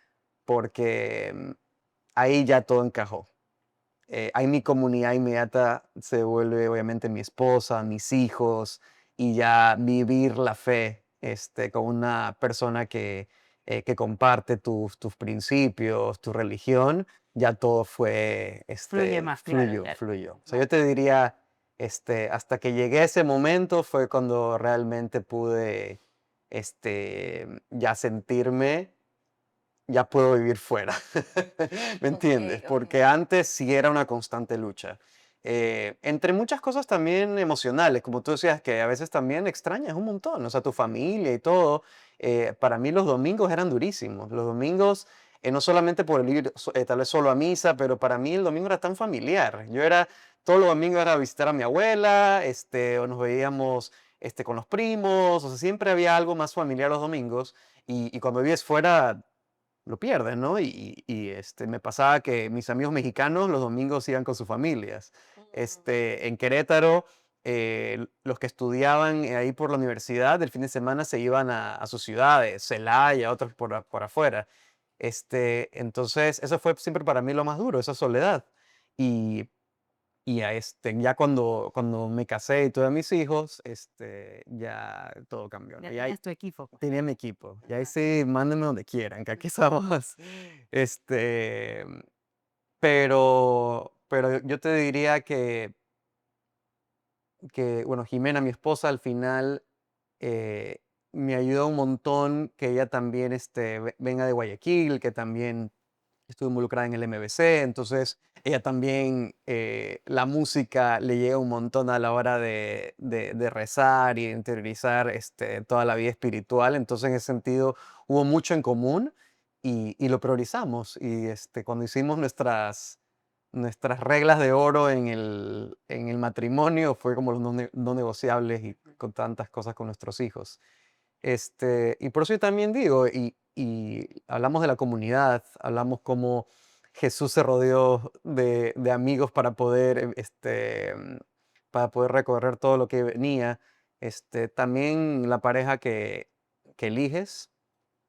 porque ahí ya todo encajó. Ahí mi comunidad inmediata se vuelve obviamente mi esposa, mis hijos, y ya vivir la fe con una persona que comparte tus principios, tu religión, ya todo fue, Fluye más, claro, claro. fluyó. O sea, Más. yo te diría, hasta que llegué a ese momento fue cuando realmente pude, ya sentirme ya puedo vivir fuera. ¿Me entiendes? Ok, Porque ok. antes sí era una constante lucha. Entre muchas cosas también emocionales, como tú decías, que a veces también extrañas un montón, o sea, tu familia y todo. Para mí los domingos eran durísimos. Los domingos, no solamente por el ir tal vez solo a misa, pero para mí el domingo era tan familiar. Todos los domingos era visitar a mi abuela, o nos veíamos con los primos, o sea, siempre había algo más familiar los domingos. Y cuando vives fuera, lo pierdes, ¿no? Me pasaba que mis amigos mexicanos los domingos iban con sus familias. En Querétaro, los que estudiaban ahí por la universidad, el fin de semana se iban a sus ciudades, Celaya, otros por afuera. Entonces, eso fue siempre para mí lo más duro, esa soledad. Y, ya cuando me casé y tuve a mis hijos, ya todo cambió, ¿no? Ya Ya tenías tu equipo, pues. tenía mi equipo. Y ahí Ajá. sí, mándenme donde quieran, que aquí estamos. Este, pero yo te diría bueno, Jimena, mi esposa, al final eh, me ayudó un montón que ella también venga de Guayaquil, que también estuvo involucrada en el MBC, entonces ella también, la música le llega un montón a la hora de rezar y de interiorizar toda la vida espiritual, entonces en ese sentido hubo mucho en común y lo priorizamos y cuando hicimos nuestras reglas de oro en el matrimonio fue como los no negociables y con tantas cosas con nuestros hijos. Y por eso yo también digo, y hablamos de la comunidad, hablamos cómo Jesús se rodeó de amigos para poder recorrer todo lo que venía. También la pareja que eliges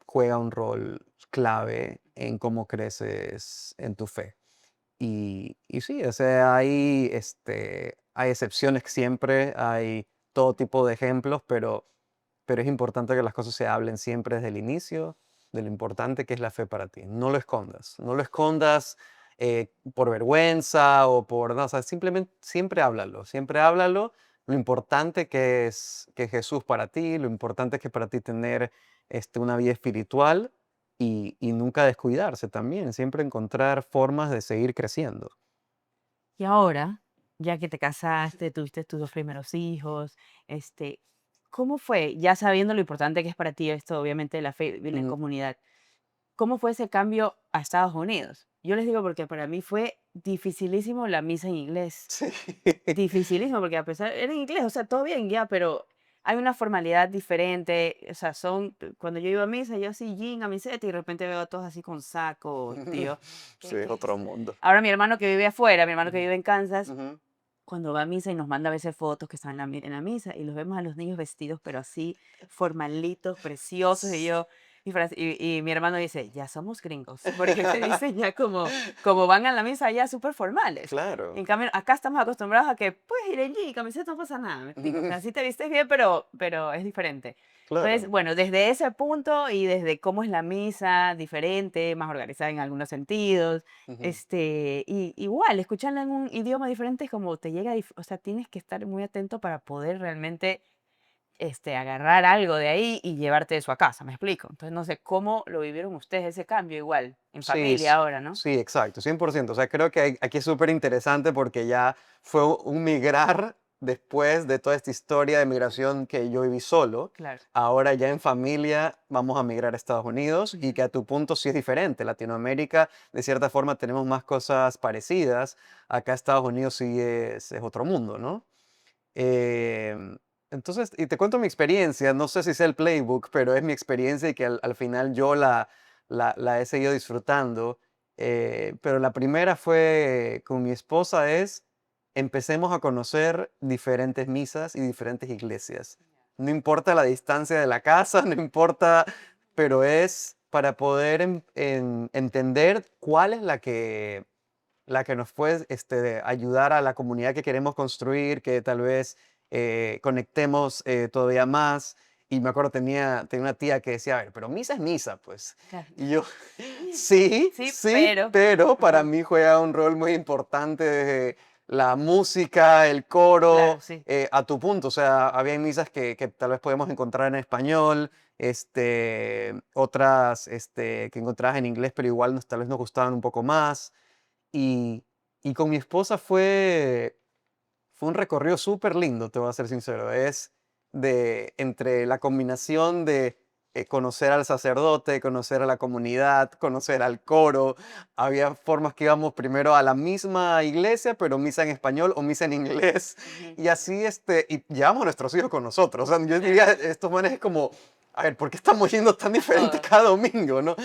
juega un rol clave en cómo creces en tu fe. Y sí, o sea, hay excepciones siempre, hay todo tipo de ejemplos, pero es importante que las cosas se hablen siempre desde el inicio de lo importante que es la fe para ti. No lo escondas, no lo escondas por vergüenza o no, o sea, simplemente siempre háblalo. Lo importante que es que Jesús para ti, lo importante que es para ti tener una vida espiritual y nunca descuidarse también, siempre encontrar formas de seguir creciendo. Y ahora, ya que te casaste, tuviste tus 2 primeros hijos, este, ¿cómo fue? Ya sabiendo lo importante que es para ti esto, obviamente, de la fe, vivir en Mm, comunidad, ¿cómo fue ese cambio a Estados Unidos? Yo les digo porque para mí fue dificilísimo la misa en inglés. sí. Dificilísimo, porque a pesar era en inglés, o sea, todo bien ya, pero hay una formalidad diferente, o sea, cuando yo iba a misa, yo así, jean, camiseta, y de repente veo a todos así con saco, tío. Sí, ¿Qué, es qué otro es? mundo. Ahora mi hermano que vive afuera, mi hermano que Ujú, vive en Kansas, ujú. cuando va a misa y nos manda a veces fotos que están en la misa y los vemos a los niños vestidos, pero así formalitos, preciosos, y yo, y mi hermano dice, ya somos gringos, porque se dicen ya como van a la misa ya súper formales. Claro, En cambio, acá estamos acostumbrados a que, pues, ir en jean, camiseta, no pasa nada, me explico. O sea, sí te vistes bien, pero es diferente. Entonces, claro. bueno, desde ese punto y desde cómo es la misa, diferente, más organizada en algunos sentidos, Ujú. y igual, escucharla en un idioma diferente es como te llega, o sea, tienes que estar muy atento para poder realmente agarrar algo de ahí y llevarte eso a casa, ¿me explico? Entonces, no sé cómo lo vivieron ustedes ese cambio igual, en Sí, familia ahora, ¿no? sí, exacto, 100%. O sea, creo que aquí es súper interesante porque ya fue un migrar después de toda esta historia de migración que yo viví solo. Claro. Ahora ya en familia vamos a migrar a Estados Unidos y Ujú. que a tu punto sí es diferente. Latinoamérica, de cierta forma, tenemos más cosas parecidas. Acá Estados Unidos sí es otro mundo, ¿no? Em, entonces, y te cuento mi experiencia, no sé si es el playbook, pero es mi experiencia y que al final yo la la he seguido disfrutando. Pero la primera fue con mi esposa empecemos a conocer diferentes misas y diferentes iglesias. No importa la distancia de la casa, no importa, pero es para poder entender cuál es la que nos puede ayudar a la comunidad que queremos construir, que tal vez conectemos todavía más. Y me acuerdo, tenía una tía que decía, a ver, pero misa es misa, pues. Claro. Y yo, sí, Sí, sí, pero para Ajá. mí juega un rol muy importante desde la música, el coro, Claro, sí. a tu punto. O sea, había misas que tal vez podemos encontrar en español, otras que encontrabas en inglés, pero igual tal vez nos gustaban un poco más. Y, y con mi esposa fue un recorrido súper lindo, te voy a ser sincero. Es entre la combinación de conocer al sacerdote, conocer a la comunidad, conocer al coro. Había formas que íbamos primero a la misma iglesia, pero misa en español o misa en inglés. Ujú. Y así, y llevamos a nuestros hijos con nosotros. O sea, yo diría, Claro. estos manes es como, a ver, ¿por qué estamos yendo tan diferente Todos. cada domingo, no?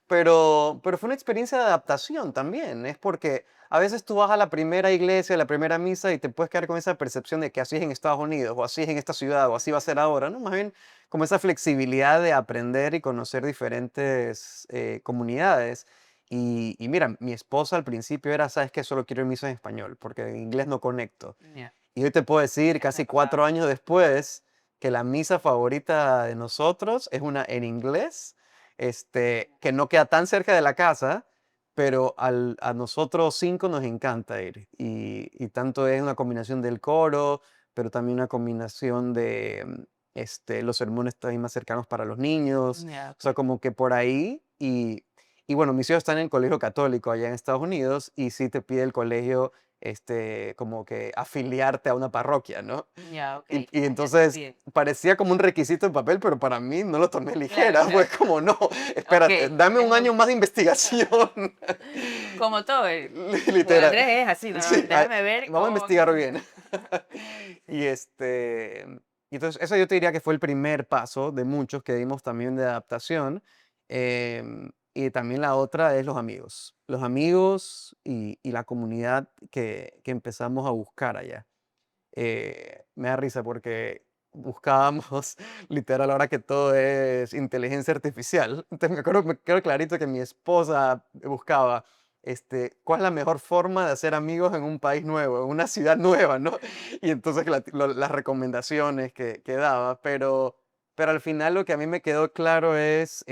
Pero fue una experiencia de adaptación también. Es porque a veces tú vas a la primera iglesia, a la primera misa y te puedes quedar con esa percepción de que así es en Estados Unidos, o así es en esta ciudad, o así va a ser ahora, ¿no? Más bien como esa flexibilidad de aprender y conocer diferentes comunidades. Y mira, mi esposa al principio era, ¿sabes qué? Solo quiero ir a misa en español, porque en inglés no conecto. Ya. Y hoy te puedo decir, Me casi pasaba. 4 años después, que la misa favorita de nosotros es una en inglés, que no queda tan cerca de la casa, pero a nosotros 5 nos encanta ir. Y tanto es una combinación del coro, pero también una combinación de los sermones también más cercanos para los niños. Ya, O sea, ok. como que por ahí. Y bueno, mis hijos están en el colegio católico allá en Estados Unidos y sí te pide el colegio como que afiliarte a una parroquia, ¿no? Ya, ok. Y Ah, ya te lo entonces piden. parecía como un requisito en papel, pero para mí no lo tomé Claro, ligera, claro. fue como, no, Ok. espérate, dame Es un año más de investigación. como todo. Con Literal. Andrés es así, ¿no? Sí, Déjame ver vamos a cómo. investigar bien. Sí. Y y entonces eso yo te diría que fue el primer paso de muchos que dimos también de adaptación. Y también la otra es los amigos. Los amigos y la comunidad que empezamos a buscar allá. Me da risa porque buscábamos literal ahora que todo es inteligencia artificial. Entonces me quedo clarito que mi esposa buscaba cuál es la mejor forma de hacer amigos en un país nuevo, en una ciudad nueva, ¿no? Y entonces las recomendaciones que daba, pero al final lo que a mí me quedó claro es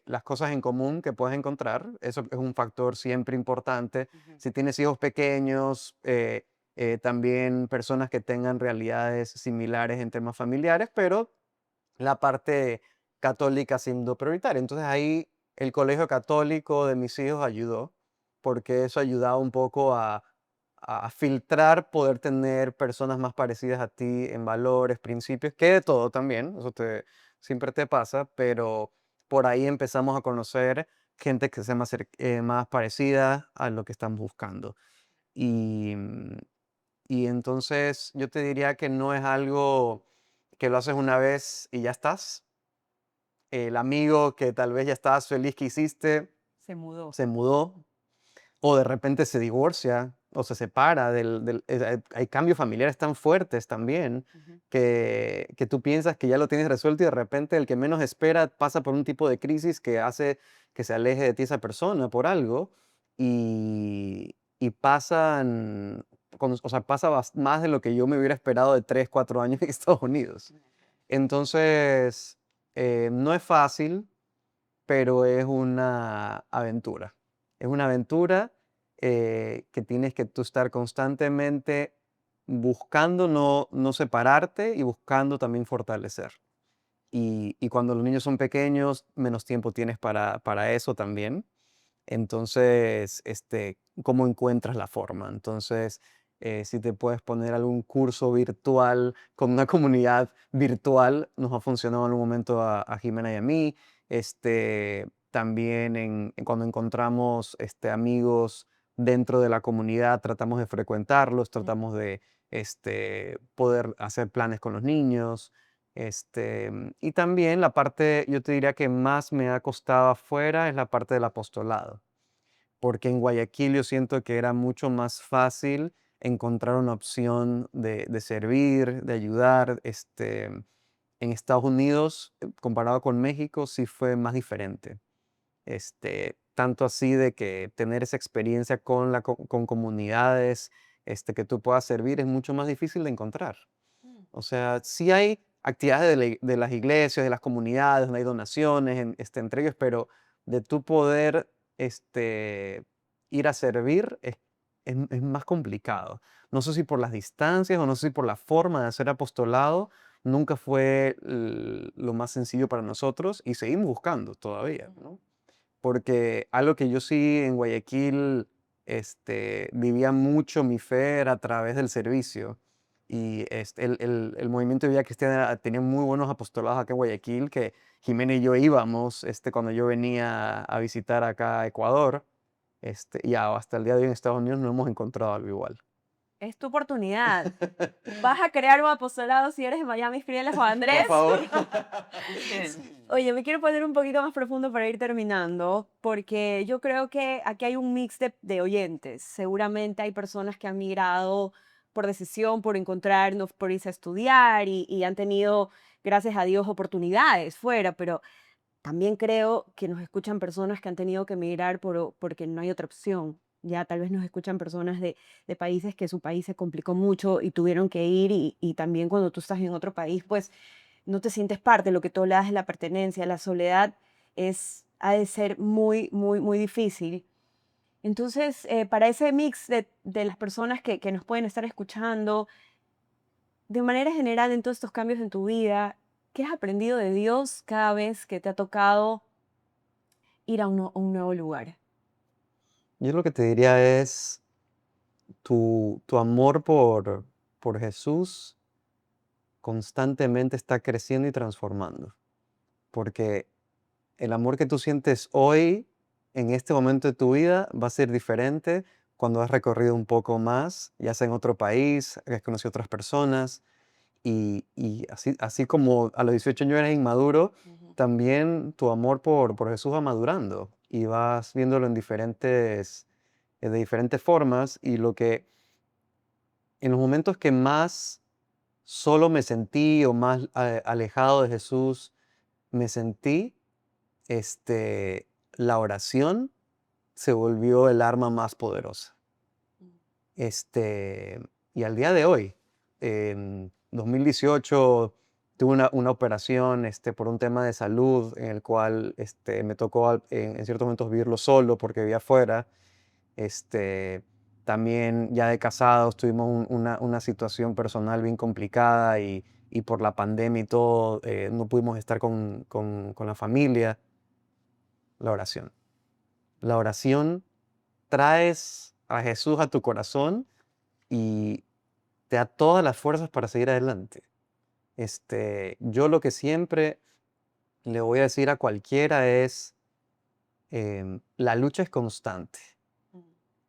las cosas en común que puedes encontrar. Eso es un factor siempre importante. Ujú. Si tienes hijos pequeños, también personas que tengan realidades similares en temas familiares, pero la parte católica siendo prioritaria. Entonces ahí el colegio católico de mis hijos ayudó, porque eso ayudaba un poco a filtrar, poder tener personas más parecidas a ti en valores, principios, que de todo también, siempre te pasa, pero por ahí empezamos a conocer gente que sea más parecida a lo que estamos buscando. Y, y entonces yo te diría que no es algo que lo haces una vez y ya estás. El amigo que tal vez ya estabas feliz que hiciste, Se mudó. se mudó o de repente se divorcia o se separa. Hay cambios familiares tan fuertes también Ujú. que tú piensas que ya lo tienes resuelto y de repente el que menos espera pasa por un tipo de crisis que hace que se aleje de ti esa persona por algo y o sea, pasa más de lo que yo me hubiera esperado de 3 4 años en Estados Unidos. Entonces, no es fácil, pero es una aventura. Es una aventura que tienes que tú estar constantemente buscando no separarte y buscando también fortalecer. Y cuando los niños son pequeños, menos tiempo tienes para eso también. Entonces, ¿cómo encuentras la forma? Entonces, si te puedes poner algún curso virtual con una comunidad virtual, nos ha funcionado en un momento a Jimena y a mí. También cuando encontramos amigos dentro de la comunidad, tratamos de frecuentarlos, Ujú. tratamos de poder hacer planes con los niños. Y también la parte, yo te diría que más me ha costado afuera es la parte del apostolado, porque en Guayaquil yo siento que era mucho más fácil encontrar una opción de servir, de ayudar. En Estados Unidos, comparado con México, sí fue más diferente. Tanto así de que tener esa experiencia con comunidades que tú puedas servir es mucho más difícil de encontrar. O sea, sí hay actividades de las iglesias, de las comunidades, donde hay donaciones entre ellos, pero de tú poder ir a servir es más complicado. No sé si por las distancias o no sé si por la forma de hacer apostolado, nunca fue lo más sencillo para nosotros y seguimos buscando todavía, ¿no? Porque algo que yo sí en Guayaquil vivía mucho mi fe era a través del servicio. Y el movimiento de vida cristiana tenía muy buenos apostolados acá en Guayaquil, que Jimena y yo íbamos cuando yo venía a visitar acá a Ecuador. Hasta el día de hoy en Estados Unidos no hemos encontrado algo igual. Es tu oportunidad. Vas a crear un apostolado si eres de Miami, escríbele a Juan Por Andrés. favor. Oye, me quiero poner un poquito más profundo para ir terminando, porque yo creo que aquí hay un mix de oyentes. Seguramente hay personas que han migrado por decisión, por encontrarnos, por irse a estudiar y han tenido, gracias a Dios, oportunidades fuera, pero también creo que nos escuchan personas que han tenido que emigrar porque no hay otra opción. Ya tal vez nos escuchan personas de países que su país se complicó mucho y tuvieron que ir y también cuando tú estás en otro país, pues no te sientes parte, lo que tú hablas es la pertenencia, la soledad ha de ser muy, muy, muy difícil. Entonces, para ese mix de las personas que nos pueden estar escuchando, de manera general en todos estos cambios en tu vida, ¿qué has aprendido de Dios cada vez que te ha tocado ir a un nuevo lugar? Yo lo que te diría es tu amor por Jesús constantemente está creciendo y transformando. Porque el amor que tú sientes hoy, en este momento de tu vida, va a ser diferente cuando has recorrido un poco más, ya sea en otro país, has conocido otras personas. Y así como a los 18 años eres inmaduro, también tu amor por Jesús va madurando y vas viéndolo de diferentes formas. Y en los momentos que más solo me sentí o más alejado de Jesús me sentí, la oración se volvió el arma más poderosa. Y al día de hoy, en 2018, tuve una operación por un tema de salud en el cual me tocó en ciertos momentos vivirlo solo porque vivía afuera. Este, También ya de casados tuvimos una situación personal bien complicada y por la pandemia y todo, no pudimos estar con la familia. La oración. La oración traes a Jesús a tu corazón y te da todas las fuerzas para seguir adelante. Yo lo que siempre le voy a decir a cualquiera es, la lucha es constante.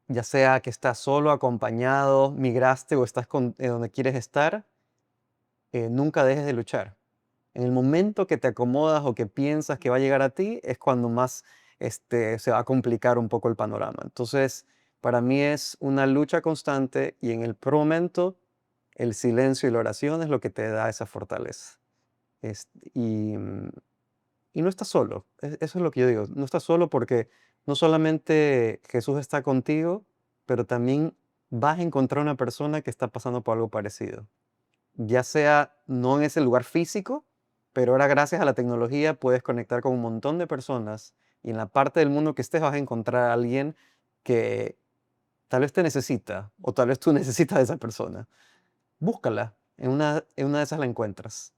Ya sea que estás solo, acompañado, migraste o estás donde quieres estar, nunca dejes de luchar. En el momento que te acomodas o que piensas que va a llegar a ti, es cuando más se va a complicar un poco el panorama. Entonces, para mí es una lucha constante y en el pro momento, el silencio y la oración es lo que te da esa fortaleza. Es- y, mm, y no estás solo. Eso es lo que yo digo. No estás solo porque no solamente Jesús está contigo, pero también vas a encontrar una persona que está pasando por algo parecido, ya sea no en ese lugar físico, pero ahora gracias a la tecnología puedes conectar con un montón de personas y en la parte del mundo que estés vas a encontrar a alguien que tal vez te necesita o tal vez tú necesitas de esa persona. Búscala, en una de esas la encuentras.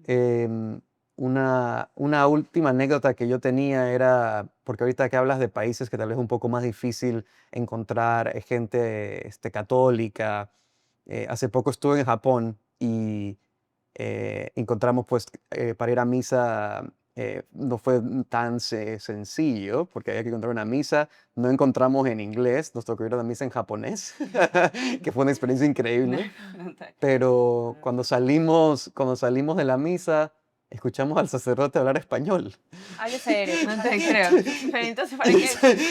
Em, una última anécdota que yo tenía era, porque ahorita que hablas de países que tal vez es un poco más difícil encontrar gente católica, hace poco estuve en Japón y encontramos pues para ir a misa no fue tan sencillo, porque había que encontrar una misa. No encontramos en inglés, nos tocó ir a una misa en japonés, que fue una experiencia increíble. Pero cuando salimos de la misa, escuchamos al sacerdote hablar español. Hable serio, no te creo. Pero entonces, ¿para qué?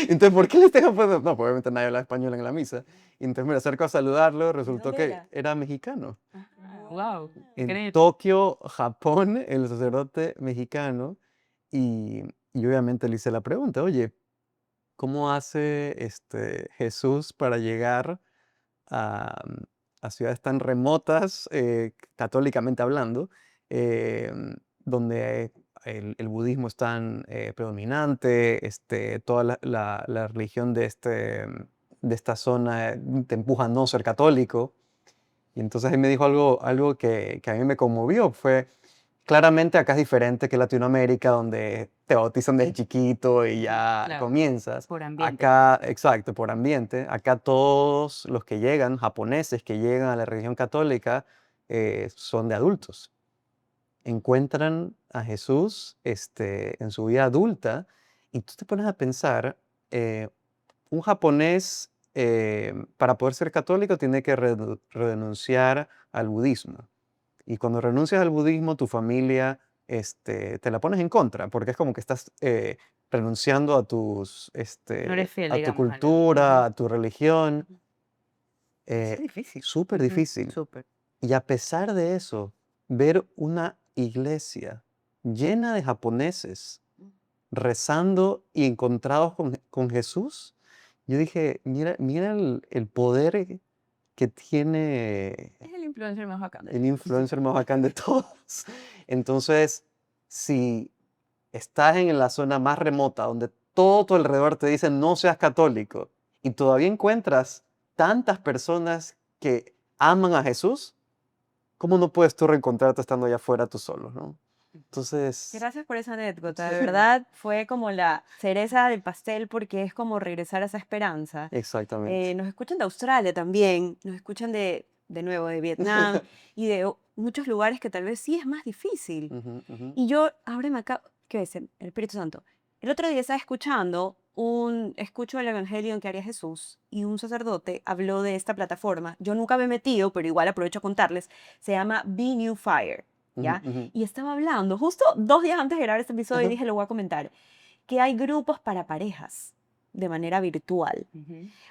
Entonces, ¿por qué le estás japonés? No, pues obviamente nadie habla español en la misa. Y entonces me acerco a saludarlo, resultó dónde que era? era mexicano. Wow, En increíble. Tokio, Japón, el sacerdote mexicano. Y obviamente le hice la pregunta, oye, ¿cómo hace Jesús para llegar a, a ciudades tan remotas, católicamente hablando, donde el budismo es tan predominante, toda la religión de esta zona te empuja a no ser católico? Y entonces él me dijo algo que a mí me conmovió, fue, claramente acá es diferente que Latinoamérica, donde te bautizan desde chiquito y ya Claro, comienzas. por ambiente. Acá, exacto, por ambiente. Acá todos los que llegan, japoneses que llegan a la religión católica, son de adultos. Encuentran a Jesús en su vida adulta y tú te pones a pensar, un japonés, para poder ser católico tiene que renunciar al budismo. Y cuando renuncias al budismo, tu familia, te la pones en contra, porque es como que estás renunciando No eres fiel, a tu digamos, a cultura, a tu religión. Es difícil. Súper difícil. súper. Y a pesar de eso, ver una iglesia llena de japoneses rezando y encontrados con Jesús, yo dije, mira el poder que tiene Es el influencer más bacán. el influencer más bacán de todos. Entonces, si estás en la zona más remota, donde todo tu alrededor te dice no seas católico, y todavía encuentras tantas personas que aman a Jesús, ¿cómo no puedes tú reencontrarte estando allá afuera tú solo, no? Entonces, Gracias por esa anécdota. De verdad, fue como la cereza del pastel porque es como regresar a esa esperanza. exactamente. Nos escuchan de Australia también, nos escuchan de nuevo de Vietnam y de muchos lugares que tal vez sí es más difícil. Ujú, ujú. Y yo ahora me acabo, ¿qué es? El Espíritu Santo. El otro día estaba escuchando escucho el evangelio en que haría Jesús y un sacerdote habló de esta plataforma. Yo nunca me he metido, pero igual aprovecho a contarles. Se llama Be New Fire, ¿ya? Ujú, ujú. Y estaba hablando, justo 2 días antes de grabar este episodio, y Ajá. dije, lo voy a comentar, que hay grupos para parejas de manera virtual.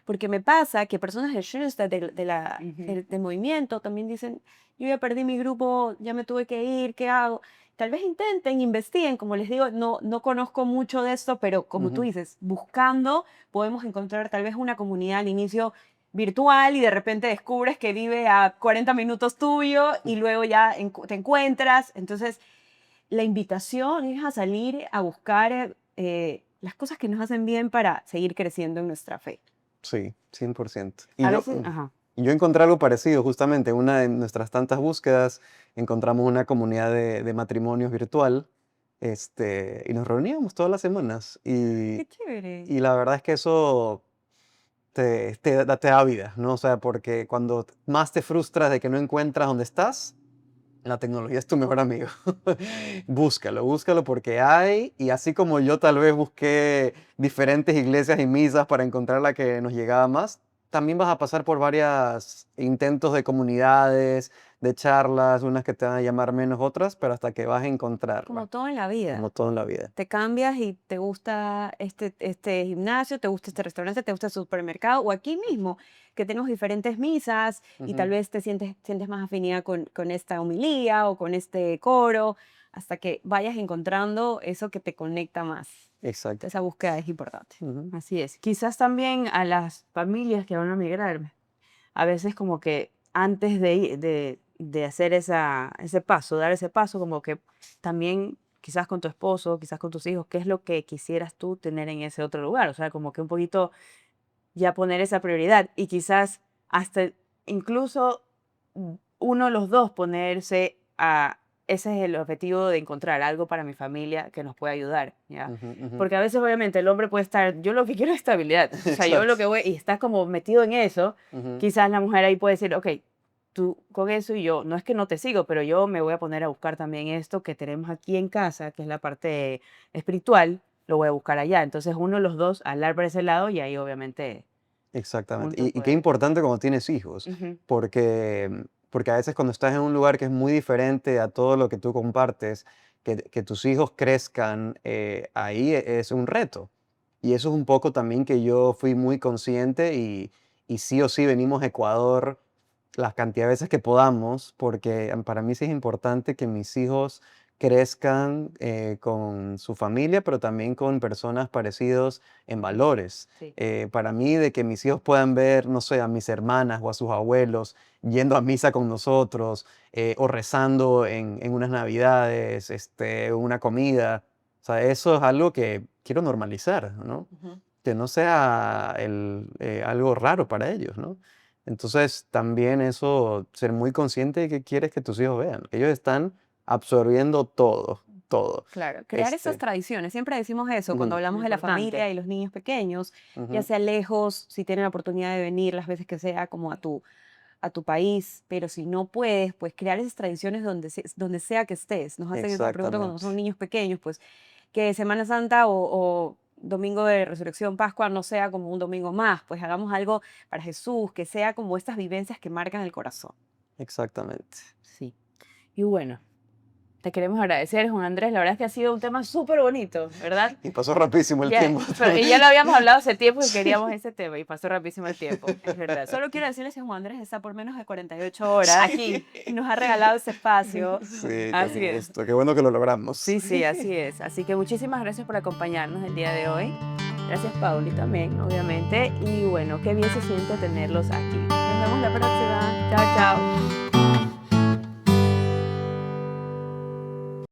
Porque me pasa que personas del Schuster, del movimiento, también dicen, yo ya perdí mi grupo, ya me tuve que ir, ¿qué hago? Tal vez intenten, investiguen, como les digo, no conozco mucho de esto, pero como tú Ujú. dices, buscando podemos encontrar tal vez una comunidad al inicio virtual y de repente descubres que vive a 40 minutos tuyo y luego ya te encuentras. Entonces, la invitación es a salir a buscar las cosas que nos hacen bien para seguir creciendo en nuestra fe. Sí, 100%. A veces, ajá. Y yo encontré algo parecido, justamente, en una de nuestras tantas búsquedas, encontramos una comunidad de matrimonios virtual, y nos reuníamos todas las semanas. ¡Qué chévere! Y la verdad es que eso te da vida, ¿no? O sea, porque cuando más te frustras de que no encuentras dónde estás, la tecnología es tu mejor amigo. Búscalo porque hay, y así como yo tal vez busqué diferentes iglesias y misas para encontrar la que nos llegaba más, también vas a pasar por varios intentos de comunidades, de charlas, unas que te van a llamar menos otras, pero hasta que vas a Como encontrarla, todo en la vida. como todo en la vida. Te cambias y te gusta este gimnasio, te gusta este restaurante, te gusta el supermercado o aquí mismo, que tenemos diferentes misas y tal Ujú. vez sientes más afinidad con esta homilía o con este coro, hasta que vayas encontrando eso que te conecta más. Exacto. Esa búsqueda es importante. Ujú. Así es. Quizás también a las familias que van a migrar, a veces como que antes de hacer ese paso, dar ese paso, como que también quizás con tu esposo, quizás con tus hijos, ¿qué es lo que quisieras tú tener en ese otro lugar? O sea, como que un poquito ya poner esa prioridad y quizás hasta incluso uno de los dos ponerse a, ese es el objetivo de encontrar algo para mi familia que nos pueda ayudar, ¿ya? Ujú, ujú. Porque a veces obviamente el hombre puede estar, yo lo que quiero es estabilidad, o sea, yo lo Exacto. que voy, y estás como metido en eso, Ujú. quizás la mujer ahí puede decir, ok, tú con eso y yo, no es que no te sigo, pero yo me voy a poner a buscar también esto que tenemos aquí en casa, que es la parte espiritual, lo voy a buscar allá. Entonces uno de los dos hablar por ese lado y ahí obviamente Exactamente. juntos Y qué poder. importante cuando tienes hijos, Ujú, porque a veces cuando estás en un lugar que es muy diferente a todo lo que tú compartes, que tus hijos crezcan ahí es un reto. Y eso es un poco también que yo fui muy consciente y sí o sí venimos a Ecuador las cantidad de veces que podamos, porque para mí sí es importante que mis hijos crezcan con su familia, pero también con personas parecidos en ujú, valores. sí. Para mí, de que mis hijos puedan ver, no sé, a mis hermanas o a sus abuelos yendo a misa con nosotros o rezando en unas navidades, una comida. O sea, eso es algo que quiero normalizar, ¿no? Ujú. Que no sea algo raro para ellos, ¿no? Entonces, también eso, ser muy consciente de que quieres que tus hijos vean. Ellos están absorbiendo todo, todo. Claro, crear esas Este, tradiciones. Siempre decimos eso cuando ujú, hablamos de la familia Importante. y los niños pequeños, ya ujú, sea lejos, si tienen la oportunidad de venir las veces que sea como a tu país, pero si no puedes, pues crear esas tradiciones donde, donde sea que estés. Nos hacen esa pregunta cuando exactamente. son niños pequeños, pues que Semana Santa o Domingo de Resurrección, Pascua no sea como un domingo más, pues hagamos algo para Jesús, que sea como estas vivencias que marcan el corazón. Exactamente. Sí. Y bueno, te queremos agradecer, Juan Andrés. La verdad es que ha sido un tema súper bonito, ¿verdad? Y pasó rapidísimo el Ya, tiempo. pero y ya lo habíamos hablado hace tiempo que queríamos ese tema y pasó rapidísimo el tiempo, es verdad. Solo quiero decirles que Juan Andrés está por menos de 48 horas Aquí. y nos ha regalado ese espacio. Sí, con Así es. gusto. Qué bueno que lo logramos. Sí, sí, así es. Así que muchísimas gracias por acompañarnos el día de hoy. Gracias, Pauli, también, obviamente. Y bueno, qué bien se siente tenerlos aquí. Nos vemos la próxima. Chao, chao.